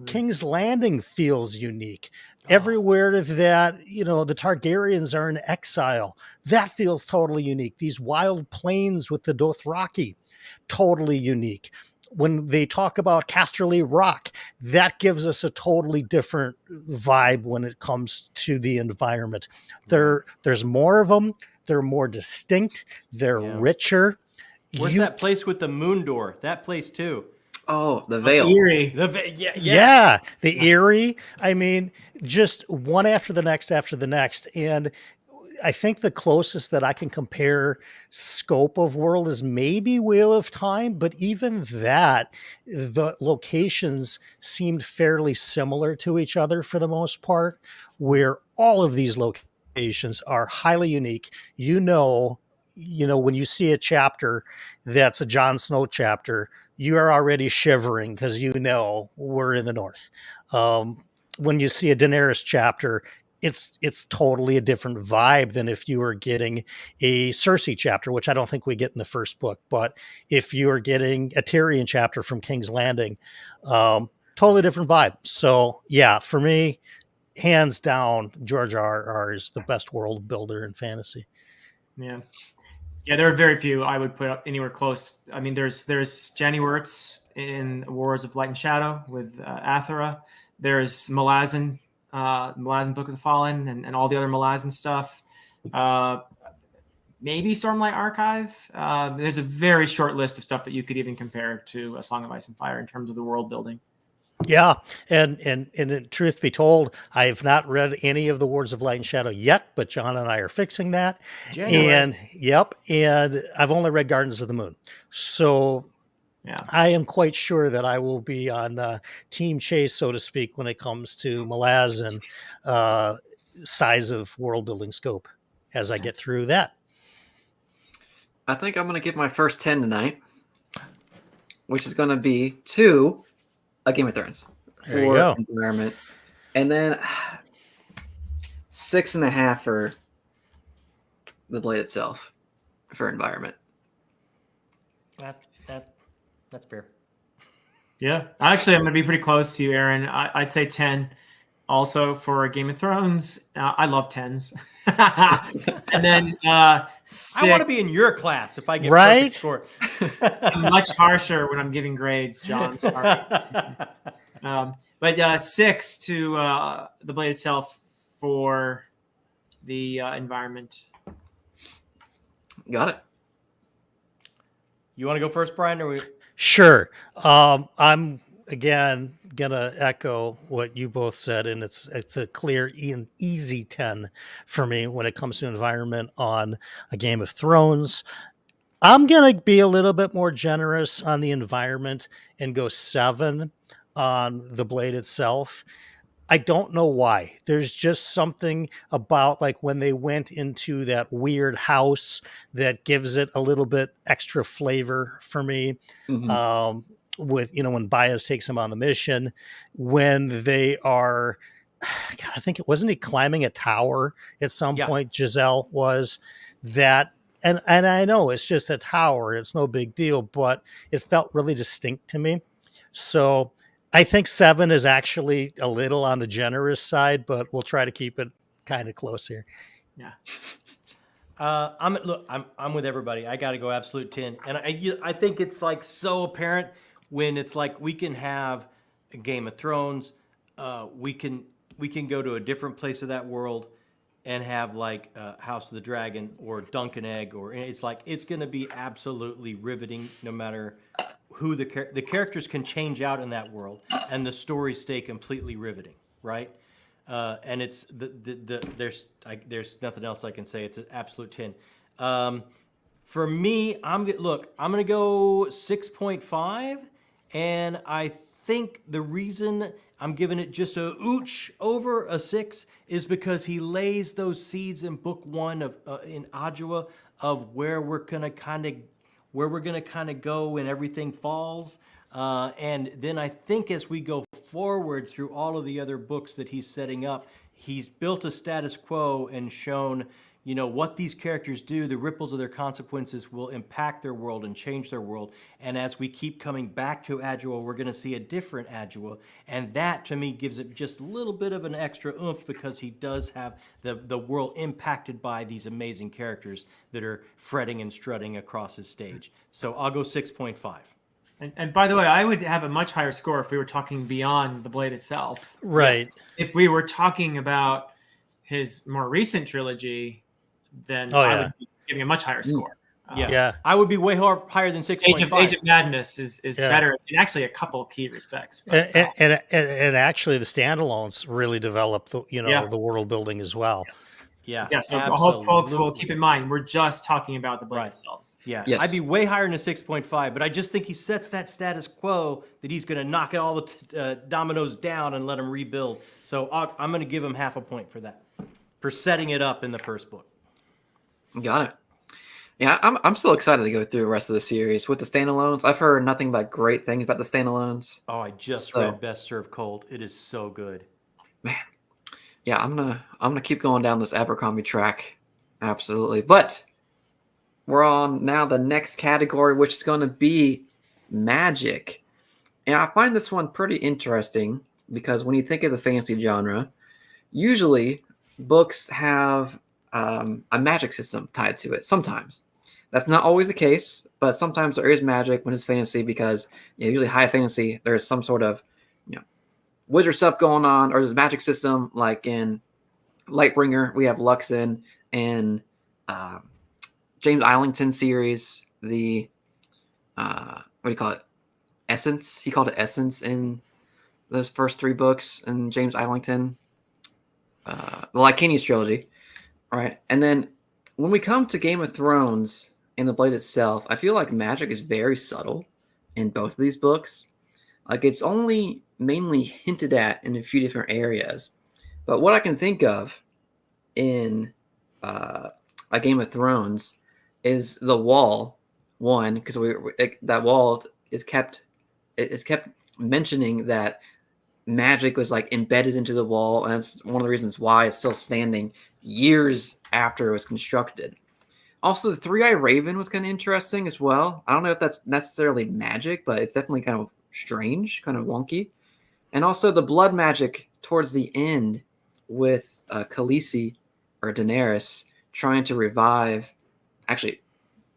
King's Landing feels unique. Everywhere that, the Targaryens are in exile, that feels totally unique. These wild plains with the Dothraki, totally unique. when they talk about Casterly Rock, that gives us a totally different vibe when it comes to the environment. There's more of them. They're more distinct. They're richer. Where's that place with the moon door? That place too. Oh, the Veil. Eerie. Yeah, the Eerie. I mean, just one after the next after the next. And I think the closest that I can compare scope of world is maybe Wheel of Time, but even that, the locations seemed fairly similar to each other for the most part, where all of these locations are highly unique. When you see a chapter that's a Jon Snow chapter, you are already shivering because we're in the north. When you see a Daenerys chapter, it's totally a different vibe than if you were getting a Cersei chapter, which I don't think we get in the first book. But if you are getting a Tyrion chapter from King's Landing, totally different vibe. So yeah, for me, hands down, George R.R. is the best world builder in fantasy. Yeah. Yeah, there are very few I would put up anywhere close. I mean, there's Janny Wirtz in Wars of Light and Shadow with Athera. There's Malazan Book of the Fallen, and all the other Malazan stuff. Maybe Stormlight Archive. There's a very short list of stuff that you could even compare to A Song of Ice and Fire in terms of the world building. Yeah, and truth be told, I have not read any of the Wars of Light and Shadow yet, but John and I are fixing that. And I've only read Gardens of the Moon, so yeah, I am quite sure that I will be on Team Chase, so to speak, when it comes to Malazan size of world building scope as I get through that. I think I'm going to give my first 10 tonight, which is going to be 2. A Game of Thrones for environment, and then 6.5 for the blade itself for environment. That's fair. Yeah, actually, I'm going to be pretty close to you, Aaron. I'd say 10. Also for Game of Thrones, I love 10s. And then 6. I want to be in your class if I get perfect score. I'm much harsher when I'm giving grades, John. Sorry. But 6 to the blade itself for the environment. Got it. You want to go first, Brian? Or Sure. I'm again gonna echo what you both said, and it's a clear and easy 10 for me when it comes to environment on A Game of Thrones. I'm gonna be a little bit more generous on the environment and go 7 on the blade itself. I don't know why. There's just something about like when they went into that weird house that gives it a little bit extra flavor for me. Mm-hmm. With, when Baez takes him on the mission, when they are, God, I think wasn't he climbing a tower at some point? Giselle was that. And I know it's just a tower. It's no big deal, but it felt really distinct to me. So I think 7 is actually a little on the generous side, but we'll try to keep it kind of close here. Yeah. I'm with everybody. I got to go absolute 10. And I think it's like so apparent when it's like we can have a Game of Thrones, we can go to a different place of that world and have like House of the Dragon or Dunk and Egg, or it's like it's going to be absolutely riveting no matter who the characters can change out in that world, and the stories stay completely riveting, right? And it's there's nothing else I can say. It's an absolute 10. For me, I'm going to go 6.5, and I think the reason I'm giving it just a ooch over a 6 is because he lays those seeds in book 1 of in Adua of where we're gonna kind of go when everything falls. And then I think as we go forward through all of the other books that he's setting up, he's built a status quo and shown, what these characters do, the ripples of their consequences will impact their world and change their world. And as we keep coming back to Adua, we're going to see a different Adua. And that, to me, gives it just a little bit of an extra oomph because he does have the world impacted by these amazing characters that are fretting and strutting across his stage. So I'll go 6.5. And by the way, I would have a much higher score if we were talking beyond the Blade itself. Right. If we were talking about his more recent trilogy, then Oh, I yeah. would be giving a much higher score. Yeah. Yeah. I would be way higher than 6.5. Age of Madness is Yeah. better in actually a couple of key respects. But, And actually, the standalones really develop the Yeah. the world building as well. Yeah. yeah, so I absolutely. hope folks will keep in mind we're just talking about the Blade Right. itself. Yeah, Yes. I'd be way higher than a 6.5, but I just think he sets that status quo that he's going to knock all the dominoes down and let him rebuild. So I'm going to give him half a point for that, for setting it up in the first book. Got it. Yeah, I'm still excited to go through the rest of the series with the standalones. I've heard nothing but great things about the standalones. Oh, I just So- read Best Served Cold. It is so good. Yeah, I'm gonna keep going down this Abercombie track. Absolutely. But we're on now the next category, which is going to be magic. And I find this one pretty interesting because when you think of the fantasy genre, usually books have a magic system tied to it. Sometimes that's not always the case, but sometimes there is magic when it's fantasy because usually high fantasy there's some sort of wizard stuff going on, or there's a magic system. Like in Lightbringer, we have Luxon and James Islington series, the what do you call it? Essence. He called it Essence in those first 3 books in James Islington, the Lycanius trilogy, right? And then when we come to Game of Thrones and the Blade itself, I feel like magic is very subtle in both of these books. Like it's only mainly hinted at in a few different areas. But what I can think of in a Game of Thrones is the wall one, because that wall is kept mentioning that magic was like embedded into the wall, and that's one of the reasons why it's still standing years after it was constructed. Also, the Three-Eyed Raven was kind of interesting as well. I don't know if that's necessarily magic, but it's definitely kind of strange, kind of wonky. And also the blood magic towards the end with Khaleesi or Daenerys trying to revive, actually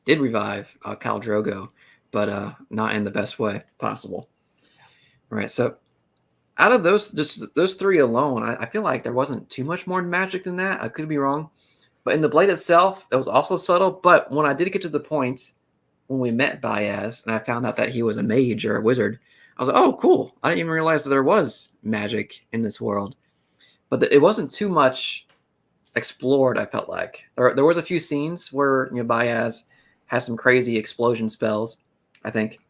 did revive Khal Drogo, but not in the best way possible. Right, so out of those 3 alone, I feel like there wasn't too much more magic than that. I could be wrong. But in the Blade itself, it was also subtle. But when I did get to the point when we met Baez and I found out that he was a mage or a wizard, I was like, oh, cool. I didn't even realize that there was magic in this world. But it wasn't too much explored, I felt like. There was a few scenes where Baez has some crazy explosion spells, I think.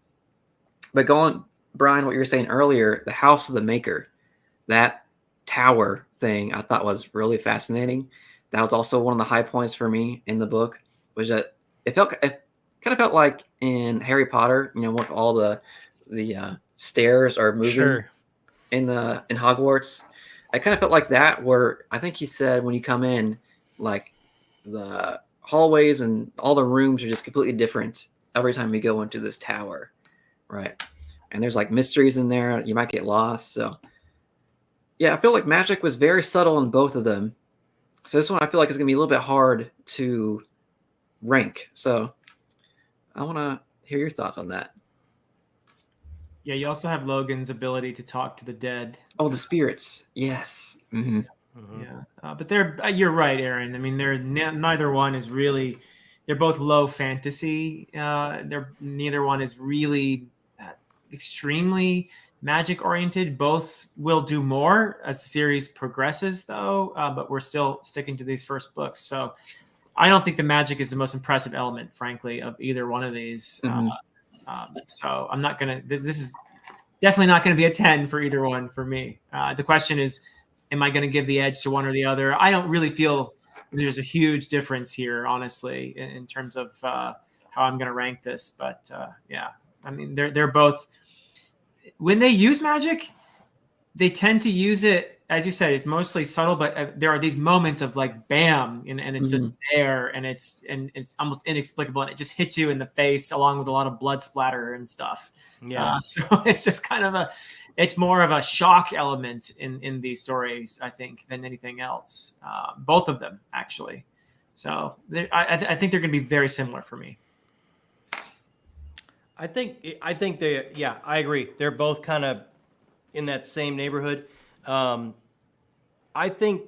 But going, Brian, what you were saying earlier, the House of the Maker, that tower thing I thought was really fascinating. That was also one of the high points for me in the book, was that it kind of felt like in Harry Potter, with all the stairs are moving Sure. in Hogwarts. I kind of felt like that, where I think he said when you come in, like the hallways and all the rooms are just completely different every time you go into this tower, right? And there's like mysteries in there. You might get lost. So yeah, I feel like magic was very subtle in both of them. So this one I feel like is going to be a little bit hard to rank. So I want to hear your thoughts on that. Yeah, you also have Logan's ability to talk to the dead. Oh, the spirits. Yes. Mm-hmm. Yeah, but you're right, Aaron. I mean, neither one is really. They're both low fantasy. Neither one is really extremely magic oriented. Both will do more as the series progresses, though. But we're still sticking to these first books, so I don't think the magic is the most impressive element, frankly, of either one of these. Mm-hmm. So I'm not gonna. This is definitely not going to be a 10 for either one for me. The question is, am I going to give the edge to one or the other? I don't really feel there's a huge difference here, honestly, in terms of how I'm going to rank this. But yeah, I mean, they're both. When they use magic, they tend to use it, as you said, it's mostly subtle, but there are these moments of like bam, and it's just there, and it's almost inexplicable, and it just hits you in the face, along with a lot of blood splatter and stuff. Yeah. So it's just kind of it's more of a shock element in these stories, I think, than anything else. Both of them, actually. So I think they're going to be very similar for me. I think they. Yeah, I agree. They're both kind of in that same neighborhood. I think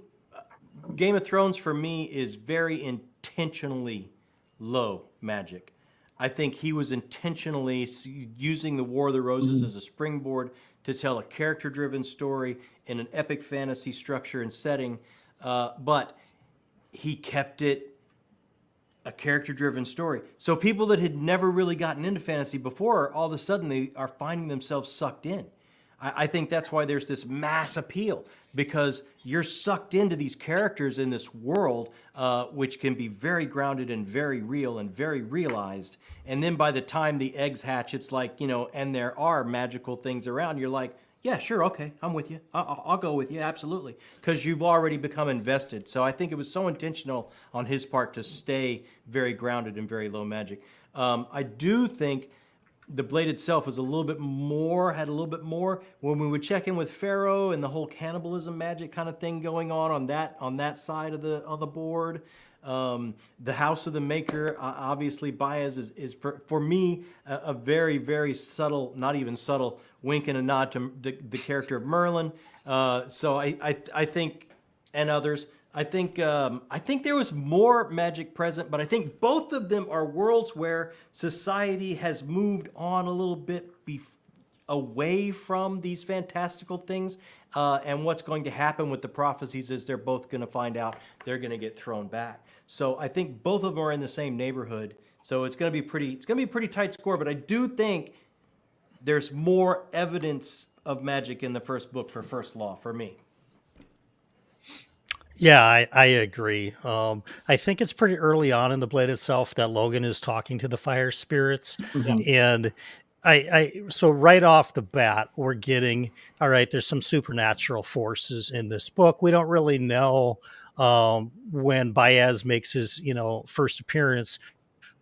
Game of Thrones for me is very intentionally low magic. I think he was intentionally using the War of the Roses as a springboard to tell a character-driven story in an epic fantasy structure and setting, but he kept it a character-driven story. So people that had never really gotten into fantasy before, all of a sudden they are finding themselves sucked in. I think that's why there's this mass appeal, because you're sucked into these characters in this world, which can be very grounded and very real and very realized. And then by the time the eggs hatch, it's like, and there are magical things around. You're like, yeah, sure, okay, I'm with you. I'll go with you, absolutely, because you've already become invested. So I think it was so intentional on his part to stay very grounded and very low magic. I do think the blade itself was had a little bit more. When we would check in with Pharaoh and the whole cannibalism magic kind of thing going on that side of the board. The House of the Maker, obviously Baez is for me a very, very subtle, not even subtle, wink and a nod to the character of Merlin. So I think, and others, I think there was more magic present, but I think both of them are worlds where society has moved on a little bit away from these fantastical things. And what's going to happen with the prophecies is they're both going to find out they're going to get thrown back. So I think both of them are in the same neighborhood. So it's going to be a pretty tight score. But I do think there's more evidence of magic in the first book for First Law for me. Yeah, I agree. I think it's pretty early on in the blade itself that Logan is talking to the fire spirits, and so right off the bat we're getting, all right, there's some supernatural forces in this book. We don't really know when Baez makes his first appearance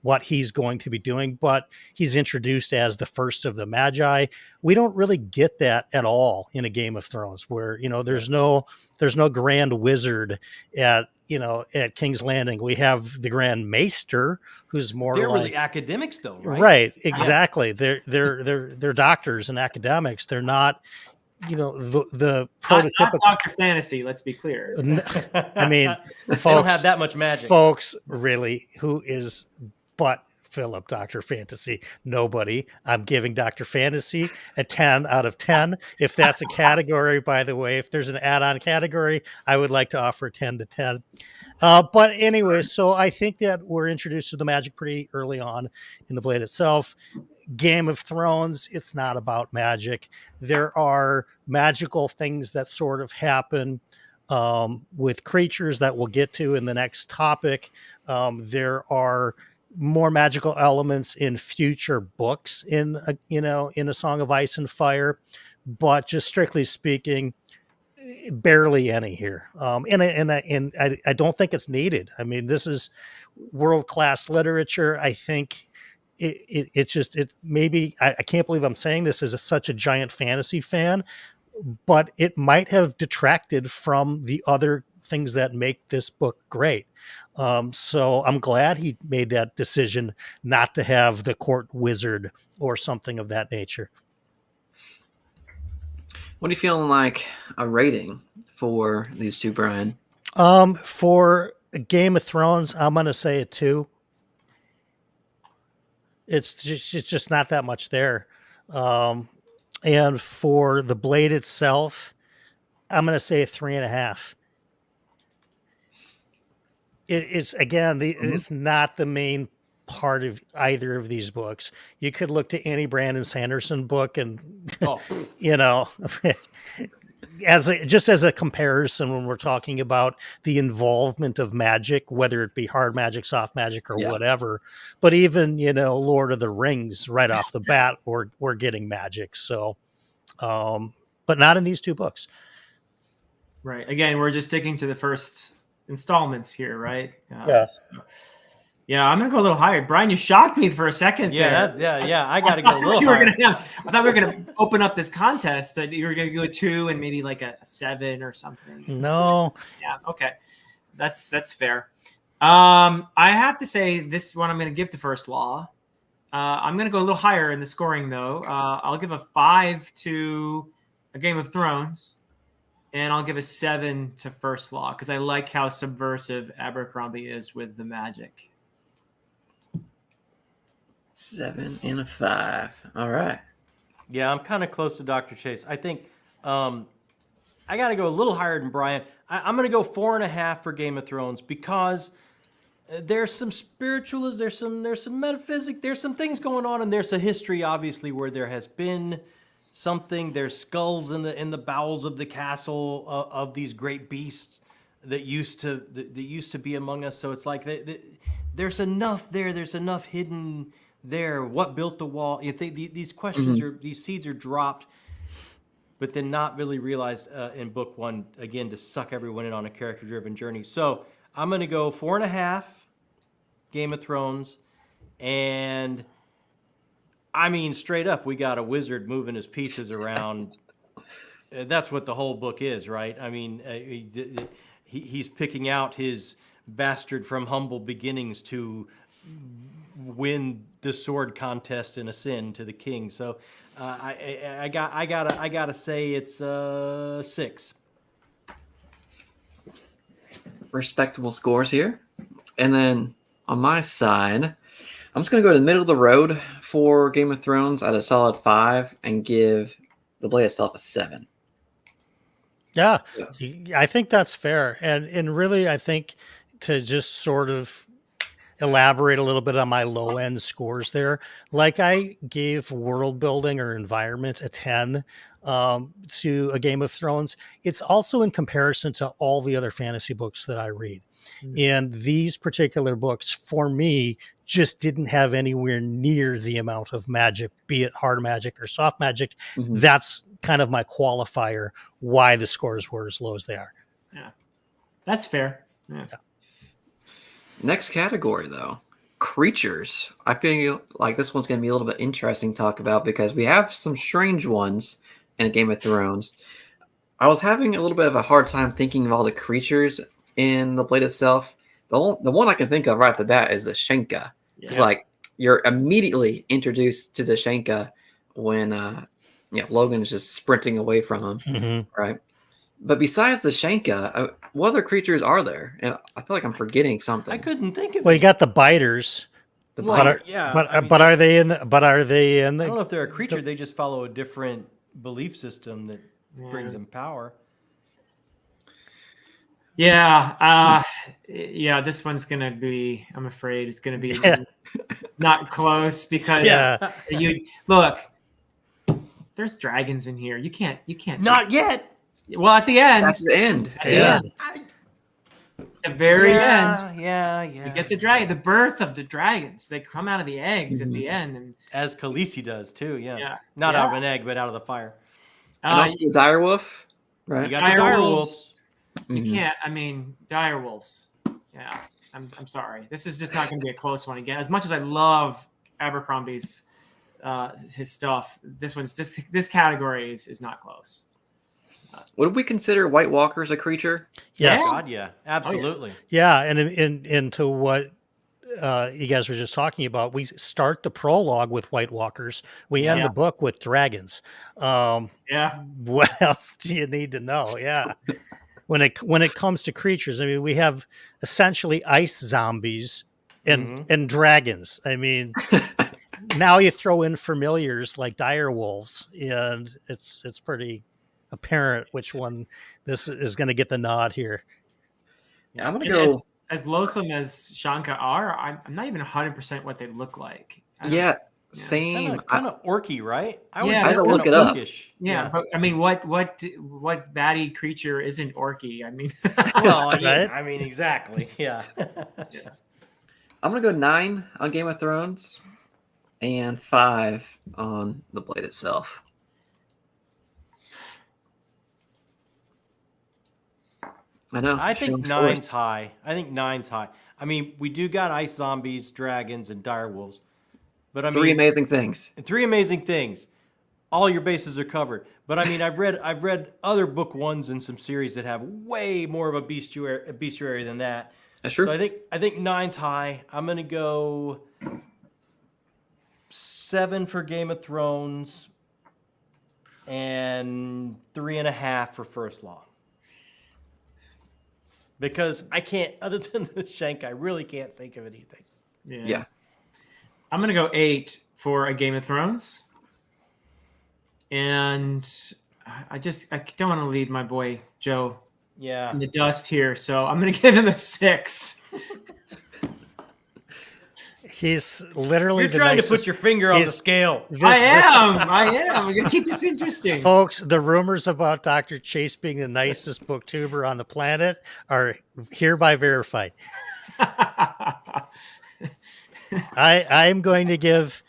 what he's going to be doing, but he's introduced as the first of the Magi. We don't really get that at all in a Game of Thrones, where there's no Grand Wizard at King's Landing. We have the Grand Maester, who's more they're like really academics, though, right? Right, exactly. They're doctors and academics. They're not the prototypical not Dr. Fantasy. Let's be clear. I mean, folks, they don't have that much magic. Folks, really, who is but Philip, Dr. Fantasy? Nobody. I'm giving Dr. Fantasy a 10 out of 10. If that's a category, by the way, if there's an add-on category, I would like to offer 10 to 10. But anyway, so I think that we're introduced to the magic pretty early on in the blade itself. Game of Thrones, it's not about magic. There are magical things that sort of happen with creatures that we'll get to in the next topic. There are more magical elements in future books in A Song of Ice and Fire, but just strictly speaking, barely any here. And I don't think it's needed. I mean, this is world-class literature. I think it maybe I can't believe I'm saying this as such a giant fantasy fan, but it might have detracted from the other things that make this book great. So I'm glad he made that decision not to have the court wizard or something of that nature. What are you feeling like a rating for these two, Brian? For Game of Thrones, I'm going to say a 2. It's just not that much there. And for the blade itself, I'm going to say a 3.5. It's again, it's not the main part of either of these books. You could look to any Brandon Sanderson book and, as a comparison, when we're talking about the involvement of magic, whether it be hard magic, soft magic, or whatever. But even, Lord of the Rings, right off the bat, we're getting magic. So, but not in these two books. Right. Again, we're just sticking to the first installments here, right? Yes. Yeah, I'm gonna go a little higher. Brian, you shocked me for a second. Yeah, I got to go a little higher. I thought we were gonna open up this contest that you were gonna go a 2 and maybe like a 7 or something. No. Yeah. Okay. That's fair. I have to say this one I'm gonna give to First Law. I'm going to go a little higher in the scoring, though. I'll give a 5 to A Game of Thrones, and I'll give a 7 to First Law because I like how subversive Abercrombie is with the magic. 7 and a 5. All right. Yeah, I'm kind of close to Dr. Chase. I think I got to go a little higher than Brian. I'm going to go 4.5 for Game of Thrones because there's some spiritualism, there's some metaphysics, there's some things going on, and there's a history, obviously, where there has been something. There's skulls in the bowels of the castle of these great beasts that used to be among us. So it's like there's enough there. There's enough hidden there. What built the wall? You think these questions these seeds are dropped, but then not really realized in book 1 again to suck everyone in on a character-driven journey. So I'm going to go 4.5 Game of Thrones, and I mean, straight up, we got a wizard moving his pieces around. That's what the whole book is, right? I mean, he's picking out his bastard from humble beginnings to win the sword contest in a sin to the king. So I gotta say it's 6. Respectable scores here. And then on my side, I'm just going to go to the middle of the road for Game of Thrones at a solid 5 and give the blade itself a 7. Yeah, I think that's fair. And really, I think to just sort of elaborate a little bit on my low end scores there, like I gave world building or environment a 10 to A Game of Thrones. It's also in comparison to all the other fantasy books that I read. And these particular books, for me, just didn't have anywhere near the amount of magic, be it hard magic or soft magic. That's kind of my qualifier why the scores were as low as they are. Yeah, that's fair. Yeah. Next category, though, creatures. I feel like this one's going to be a little bit interesting to talk about because we have some strange ones in A Game of Thrones. I was having a little bit of a hard time thinking of all the creatures in the blade itself. The one I can think of right off the bat is the Shenka. It's like you're immediately introduced to the Shenka when Logan is just sprinting away from him, right? But besides the Shenka, what other creatures are there? And I feel like I'm forgetting something. I couldn't think of. Well, you got the biters. But are they in? Are they in? I don't know if they're a creature. They just follow a different belief system that brings them power. Yeah, this one's gonna be. I'm afraid it's gonna be not close because you look. There's dragons in here. You can't. Not yet. Well, at the end. At the end. At the very end. Yeah. You get the dragon. The birth of the dragons. They come out of the eggs at the end, and as Khaleesi does too. Yeah. Not out of an egg, but out of the fire. And also the direwolf, right? You got the direwolves. You can't. I mean, direwolves. Yeah. I'm sorry. This is just not going to be a close one again. As much as I love Abercrombie's his stuff, this category is not close. Would we consider White Walkers a creature? Yes. Oh, God, yeah, absolutely. Yeah, and into what you guys were just talking about, we start the prologue with White Walkers. We end the book with dragons. What else do you need to know? Yeah. When it comes to creatures, I mean, we have essentially ice zombies and dragons. I mean, now you throw in familiars like dire wolves, and it's pretty apparent which one this is going to get the nod here. Yeah, I'm going to go as loathsome as Shanka are. I'm not even 100% what they look like. Same. Kind of orky, right? I had to look it up. Yeah, but I mean, what baddie creature isn't orky? I mean, well, right? I mean, exactly. Yeah. I'm gonna go 9 on Game of Thrones and 5 on the blade itself. I know. I think 9's high. I mean, we do got ice zombies, dragons, and direwolves. But I mean, 3 amazing things. 3 amazing things. All your bases are covered. But I mean, I've read other book ones in some series that have way more of a bestiary than that. That's true. So I think 9's high. I'm gonna go 7 for Game of Thrones, and 3.5 for First Law. Because I can't, other than the Shank, I really can't think of anything. Yeah. I'm gonna go 8 for A Game of Thrones, and I don't want to leave my boy Joe in the dust here, so I'm gonna give him a 6. He's literally You're trying to put your finger on the scale. I am. I'm gonna keep this interesting, folks. The rumors about Dr. Chase being the nicest booktuber on the planet are hereby verified. I'm going to give.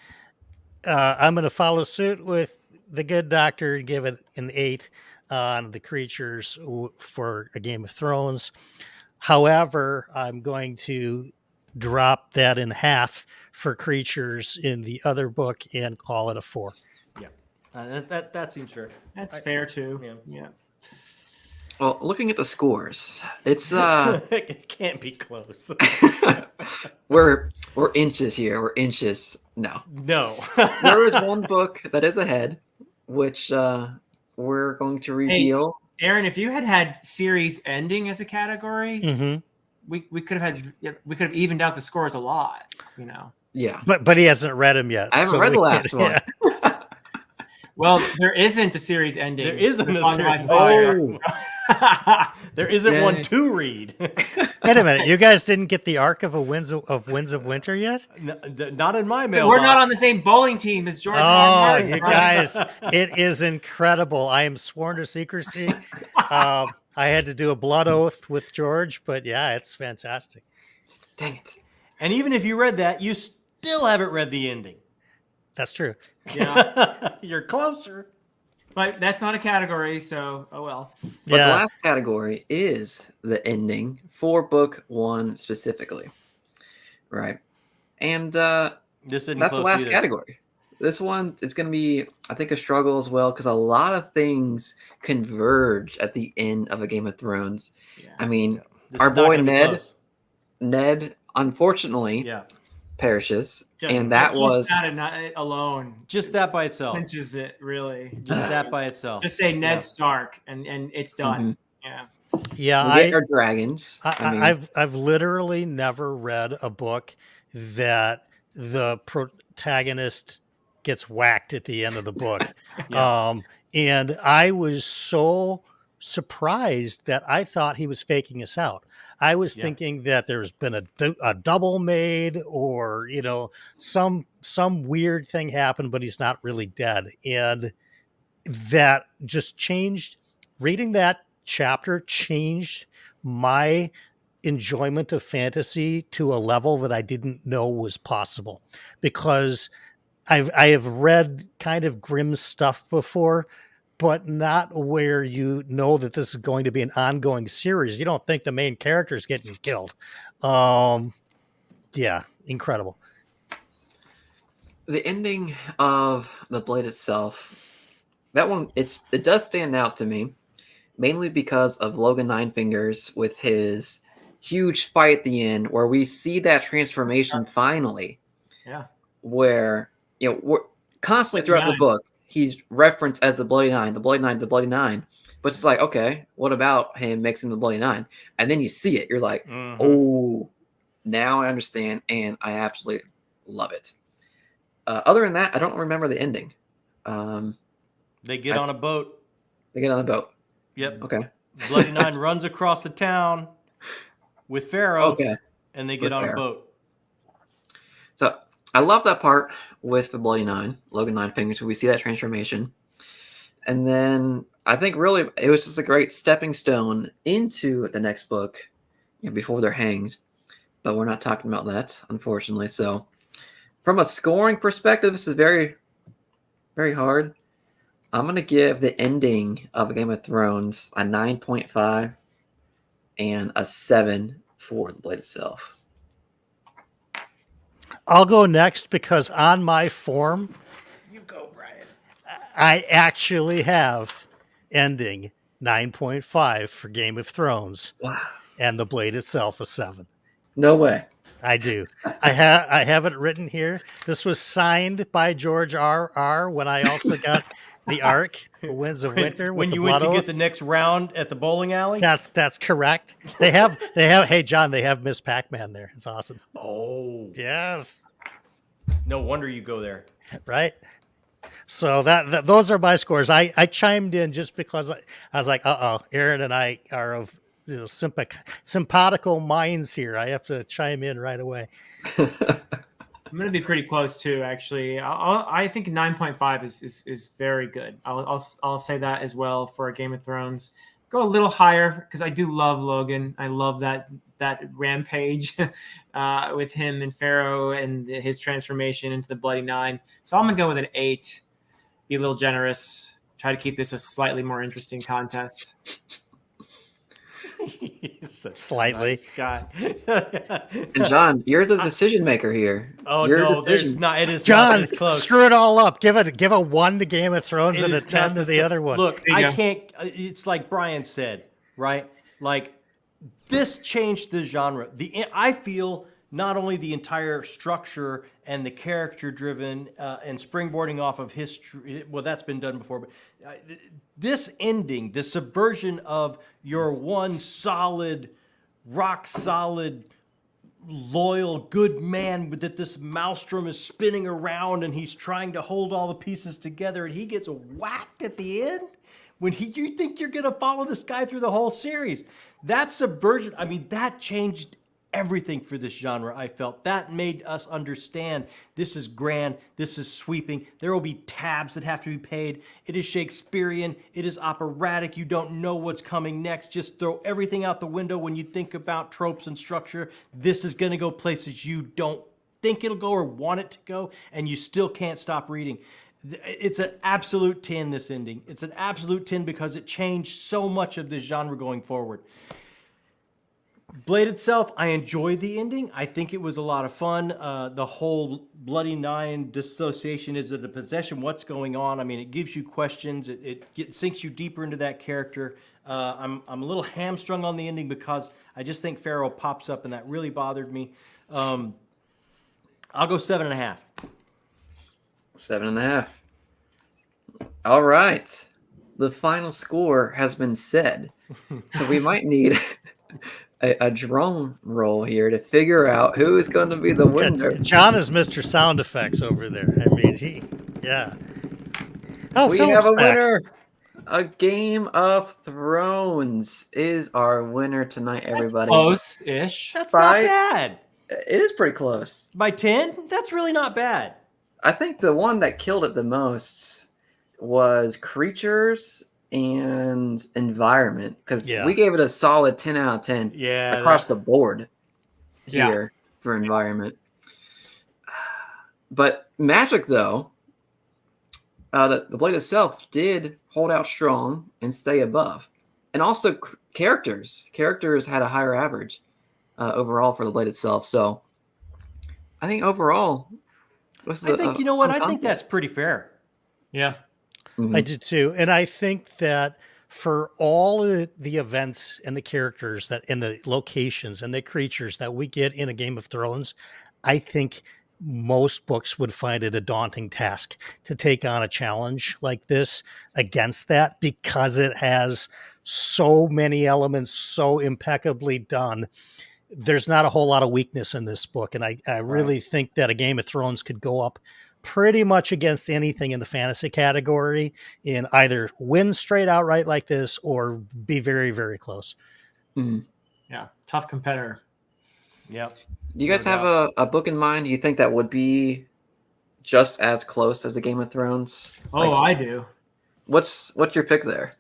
I'm going to follow suit with the good doctor and give it an 8 on the creatures for A Game of Thrones. However, I'm going to drop that in half for creatures in the other book and call it a 4. Yeah, that seems fair. That's fair too. Yeah. Well, looking at the scores, it's It can't be close. we're inches here. We're inches. No. There is one book that is ahead, which we're going to reveal. Hey, Aaron, if you had series ending as a category, we could have evened out the scores a lot. Yeah. But he hasn't read them yet. I haven't read the last one. Yeah. Well, there isn't a series ending. There isn't a series. There isn't one to read. Wait a minute, you guys didn't get the arc of Winds of Winter yet? Not in my mailbox. We're not on the same bowling team as George. Oh, you guys, it is incredible. I am sworn to secrecy. I had to do a blood oath with George, but yeah, it's fantastic. Dang it. And even if you read that, you still haven't read the ending. That's true. Yeah. You're closer. But that's not a category, so oh well. But the last category is the ending for book 1 specifically. Right. And that's the last category. This one, it's going to be, I think, a struggle as well, because a lot of things converge at the end of A Game of Thrones. Yeah. I mean, our boy Ned, unfortunately, perishes. And that was not alone. Just that by itself. Pinches it, really. Just that by itself. Just say Ned Stark, and it's done. Yeah. We are dragons. I've literally never read a book that the protagonist gets whacked at the end of the book. And I was so surprised that I thought he was faking us out. I was thinking that there's been a double made, or some weird thing happened, but he's not really dead. And that just changed. Reading that chapter changed my enjoyment of fantasy to a level that I didn't know was possible, because I have read kind of grim stuff before, but not where you know that this is going to be an ongoing series. You don't think the main character is getting killed. Yeah, incredible. The ending of The Blade itself, that one, it does stand out to me, mainly because of Logan Ninefingers with his huge fight at the end, where we see that transformation finally. Yeah. Where, we're constantly throughout the book, he's referenced as the Bloody Nine, the Bloody Nine, the Bloody Nine. But it's like, okay, what about him mixing the Bloody Nine? And then you see it. You're like, oh, now I understand. And I absolutely love it. Other than that, I don't remember the ending. They get on a boat. They get on a boat. Yep. Okay. Bloody Nine runs across the town with Pharaoh. Okay. And they get on a boat. So I love that part with the Bloody Nine, Logan Ninefingers. We see that transformation. And then I think really it was just a great stepping stone into the next book before they're hanged. But we're not talking about that, unfortunately. So from a scoring perspective, this is very, very hard. I'm going to give the ending of A Game of Thrones a 9.5 and a 7 for the Blade itself. I'll go next because on my form, you go, Brian. I actually have ending 9.5 for Game of Thrones. Wow. And the Blade itself a 7. No way. I do. I have it written here. This was signed by George R. when I also got the Ark, The Winds of Winter, with when the you Blood went to Oath. get the next round at the bowling alley. That's correct. They have. Hey, John, they have Miss Pac-Man there. It's awesome. Oh, Yes, no wonder you go there. right. So that those are my scores. I chimed in just because I was like, Aaron and I are of simpatico minds here. I have to chime in right away. I'm going to be pretty close too. Actually, I think 9.5 is very good. I'll say that as well for a Game of Thrones. Go a little higher because I do love Logan. I love that rampage with him and Pharaoh and his transformation into the Bloody Nine. So I'm gonna go with an 8. Be a little generous. Try to keep this a slightly more interesting contest. He's such a Slightly. nice guy. And John, you're the decision maker here. Oh Your no, decision. there's not. It is John, not as close. screw it all up. Give a 1 to Game of Thrones It and a is 10 not to as the close. other one. Look, There you I go. can't. It's like Brian said, right? Like this changed the genre. I feel not only the entire structure and the character driven and springboarding off of history. Well, that's been done before, but this ending, the subversion of your one solid, rock solid, loyal, good man that this maelstrom is spinning around and he's trying to hold all the pieces together and he gets whacked at the end when you think you're going to follow this guy through the whole series. That subversion, I mean, that changed everything for this genre. I felt that made us understand this is grand, this is sweeping, there will be tabs that have to be paid, it is Shakespearean, it is operatic, you don't know what's coming next, just throw everything out the window when you think about tropes and structure. This is going to go places you don't think it'll go or want it to go, and you still can't stop reading. It's an absolute 10, this ending. It's an absolute 10 because it changed so much of this genre going forward. Blade itself, I enjoyed the ending. I think it was a lot of fun. The whole Bloody Nine dissociation, is it a possession? What's going on? I mean, it gives you questions. It sinks you deeper into that character. I'm a little hamstrung on the ending because I just think Pharaoh pops up, and that really bothered me. I'll go 7.5. 7.5. All right. The final score has been said. So we might need a drum roll here to figure out who is going to be the winner. John is Mr. Sound Effects over there. I mean, yeah. Oh, We Philip's have a back. winner. A Game of Thrones is our winner tonight, everybody. Close-ish. That's By- not bad. It is pretty close. By 10? That's really not bad. I think the one that killed it the most was Creatures and Environment, because Yeah. we gave it a solid 10 out of 10 Yeah. across the board Yeah. here for Environment. But Magic, though, the Blade itself did hold out strong and stay above. And also Characters had a higher average overall for the Blade itself. So I think overall, this is I think, you know what? fun I think that's contest. pretty fair. Yeah. Mhm. I do too. And I think that for all of the events and the characters that and the locations and the creatures that we get in a Game of Thrones, I think most books would find it a daunting task to take on a challenge like this against that, because it has so many elements so impeccably done. There's not a whole lot of weakness in this book. And I really think that a Game of Thrones could go up pretty much against anything in the fantasy category and either win straight outright like this or be very, very close. Mhm. Yeah. Tough competitor. Yep. Do you guys No have a book in mind? Do you think that would be just as close as a Game of Thrones? Oh, Like, I do. what's your pick there?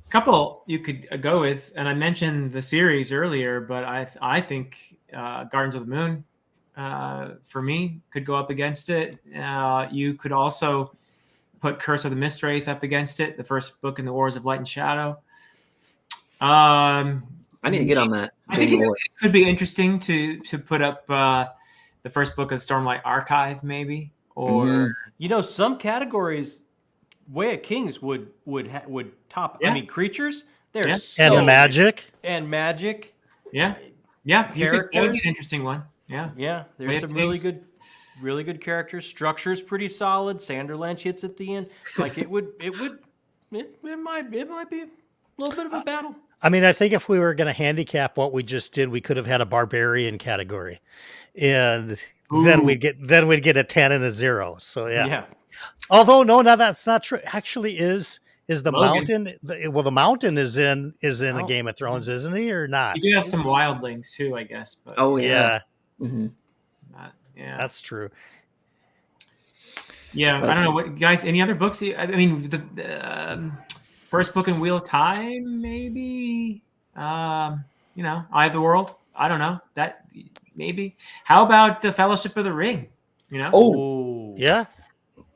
Couple you could go with, and I mentioned the series earlier, but I think Gardens of the Moon for me could go up against it. You could also put Curse of the Mistwraith up against it, the first book in the Wars of Light and Shadow. I need to get on that. I think Jamie it Ward. could be interesting to put up the first book of the Stormlight Archive, maybe, or Mhm. You know, some categories, Way of Kings would top. Yeah. I mean, creatures. There's Yeah. so And the many- magic. and magic. yeah, that would be Characters? an interesting one. Yeah. Yeah, Way there's of some Pigs. really good characters. Structure's pretty solid. Sanderlanche hits at the end. Like it might be a little bit of a battle. I mean, I think if we were going to handicap what we just did, we could have had a barbarian category, and then Ooh. we'd get a 10 and a 0. So yeah. Yeah. Although no, that's not true. Actually, is the Logan. mountain? Well, the mountain is in a Oh. Game of Thrones, isn't he, or not? You do have some wildlings too, I guess. But Oh yeah. Yeah, Mhm. yeah. that's true. Yeah, I don't know what guys. Any other books? I mean, the first book in Wheel of Time, maybe. Eye of the World. I don't know that maybe. How about the Fellowship of the Ring? Oh. Yeah.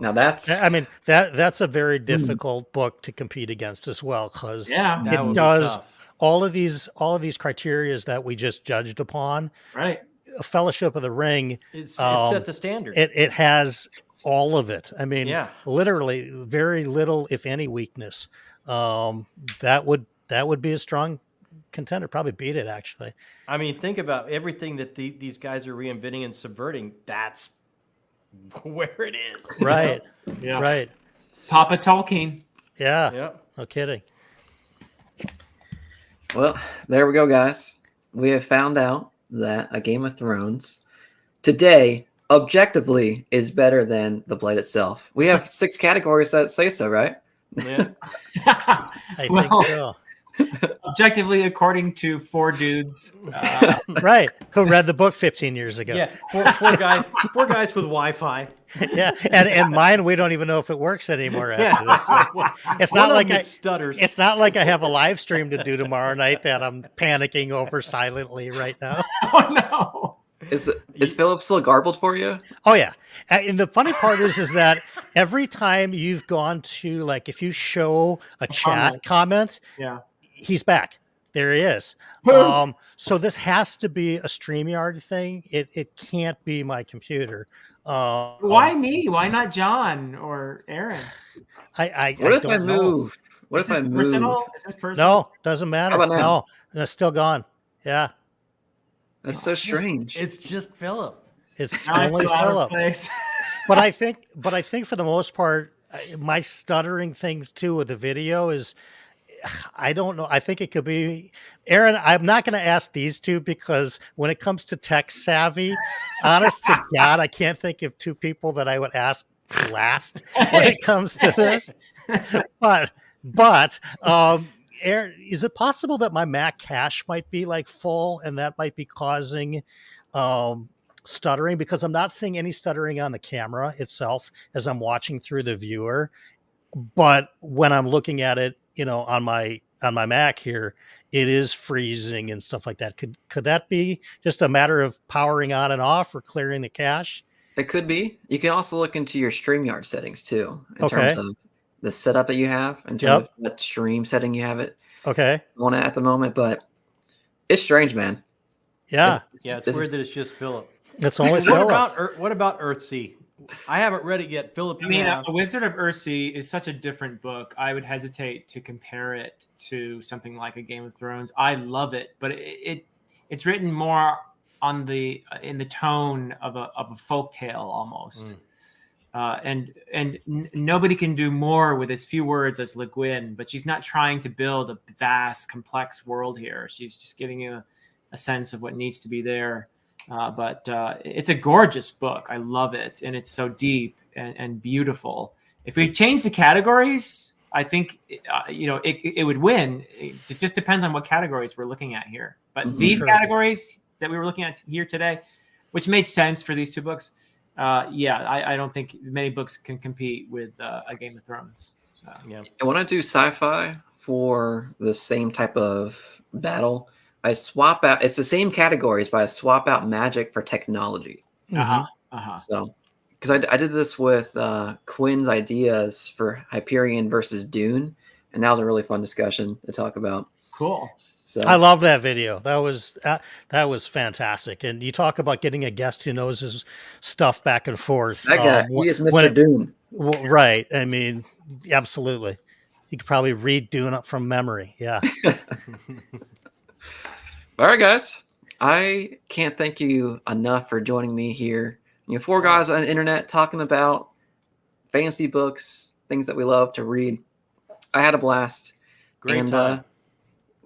Now that's I mean, that's a very difficult book to compete against as well, because Yeah. That would it be does tough. all of these criterias that we just judged upon. Right. A Fellowship of the Ring, It set the standard. it has all of it. I mean, Yeah. literally very little, if any, weakness. That would be a strong contender. Probably beat it, actually. I mean, think about everything that these guys are reinventing and subverting. That's where it is. Right. Yeah. Right. Papa Tolkien. Yeah. Yeah. No kidding. well, there we go, guys. We have found out that A Game of Thrones today objectively is better than the blade itself. We have 6 categories that say so, right? Yeah. I think so. Objectively, according to 4 dudes. Right. Who read the book 15 years ago. Yeah. Four guys with Wi-Fi. Yeah. And mine, we don't even know if it works anymore after this. It's One not of like them I stutters. It's not like I have a live stream to do tomorrow night that I'm panicking over silently right now. Oh no. Is Philip still garbled for you? Oh yeah. And the funny part is that every time you've gone to, like, if you show a chat comment, Yeah. he's back. There he is. So this has to be a StreamYard thing. It can't be my computer. Why me? Why not John or Aaron? I What if I don't know. move? What Is if I this move? personal? Is this personal? No, doesn't matter. How about now? No, it's still gone. Yeah, That's so strange. It's just Philip. it's Now I only feel out of Philip. place. But I think for the most part, my stuttering things too with the video is, I don't know. I think it could be Aaron. I'm not going to ask these two because when it comes to tech savvy, honest to God, I can't think of 2 people that I would ask last when it comes to this. But Aaron, is it possible that my Mac cache might be like full and that might be causing stuttering? Because I'm not seeing any stuttering on the camera itself as I'm watching through the viewer. But when I'm looking at it, on my Mac here, it is freezing and stuff like that. Could that be just a matter of powering on and off or clearing the cache? It could be. You can also look into your StreamYard settings too, in Okay. terms of the setup that you have, in terms of what stream setting you have it Okay. on at the moment. But it's strange, man. Yeah. Yeah, it's This weird is- that it's just Philip. It's only What Philip. about Earthsea? I haven't read it yet. Philip, you I mean, have. A Wizard of Earthsea is such a different book. I would hesitate to compare it to something like A Game of Thrones. I love it, but it's written more on in the tone of a folk tale almost. And nobody can do more with as few words as Le Guin, but she's not trying to build a vast, complex world here. She's just giving you a sense of what needs to be there. But it's a gorgeous book. I love it, and it's so deep and beautiful. If we change the categories, I think it would win. It just depends on what categories we're looking at here. But these categories that we were looking at here today, which made sense for these 2 books, I don't think many books can compete with A Game of Thrones. So. Yeah. And when I do sci-fi for the same type of battle, I swap out. It's the same categories, but I swap out magic for technology. So, because I did this with Quinn's ideas for Hyperion versus Dune, and that was a really fun discussion to talk about. Cool. So I love that video. That was fantastic. And you talk about getting a guest who knows his stuff back and forth. that guy, he is Mr. Dune. Right. I mean, absolutely. You could probably read Dune up from memory. Yeah. All right, guys. I can't thank you enough for joining me here. Four guys on the internet talking about fantasy books, things that we love to read. I had a blast. Great And time.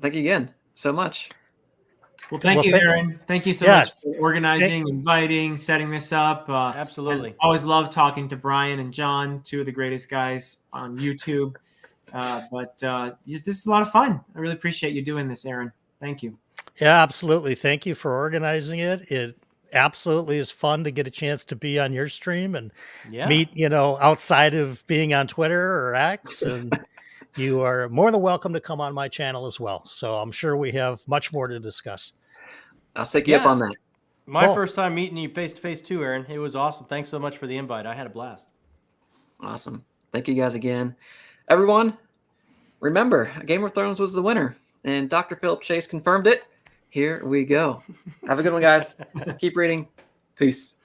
thank you again so much. Well, thank Well, you, thank- Aaron. Thank you so Yeah. much for organizing, inviting, setting this up. Absolutely. I always love talking to Brian and John, two of the greatest guys on YouTube. But this is a lot of fun. I really appreciate you doing this, Aaron. Thank you. Yeah, absolutely. Thank you for organizing it. It absolutely is fun to get a chance to be on your stream and Yeah. meet, outside of being on Twitter or X. And you are more than welcome to come on my channel as well. So I'm sure we have much more to discuss. I'll take you up Yeah. on that. My Cool. first time meeting you face to face too, Aaron. It was awesome. Thanks so much for the invite. I had a blast. Awesome. Thank you guys again. Everyone, remember, Game of Thrones was the winner, and Dr. Philip Chase confirmed it. Here we go. Have a good one, guys. Keep reading. Peace.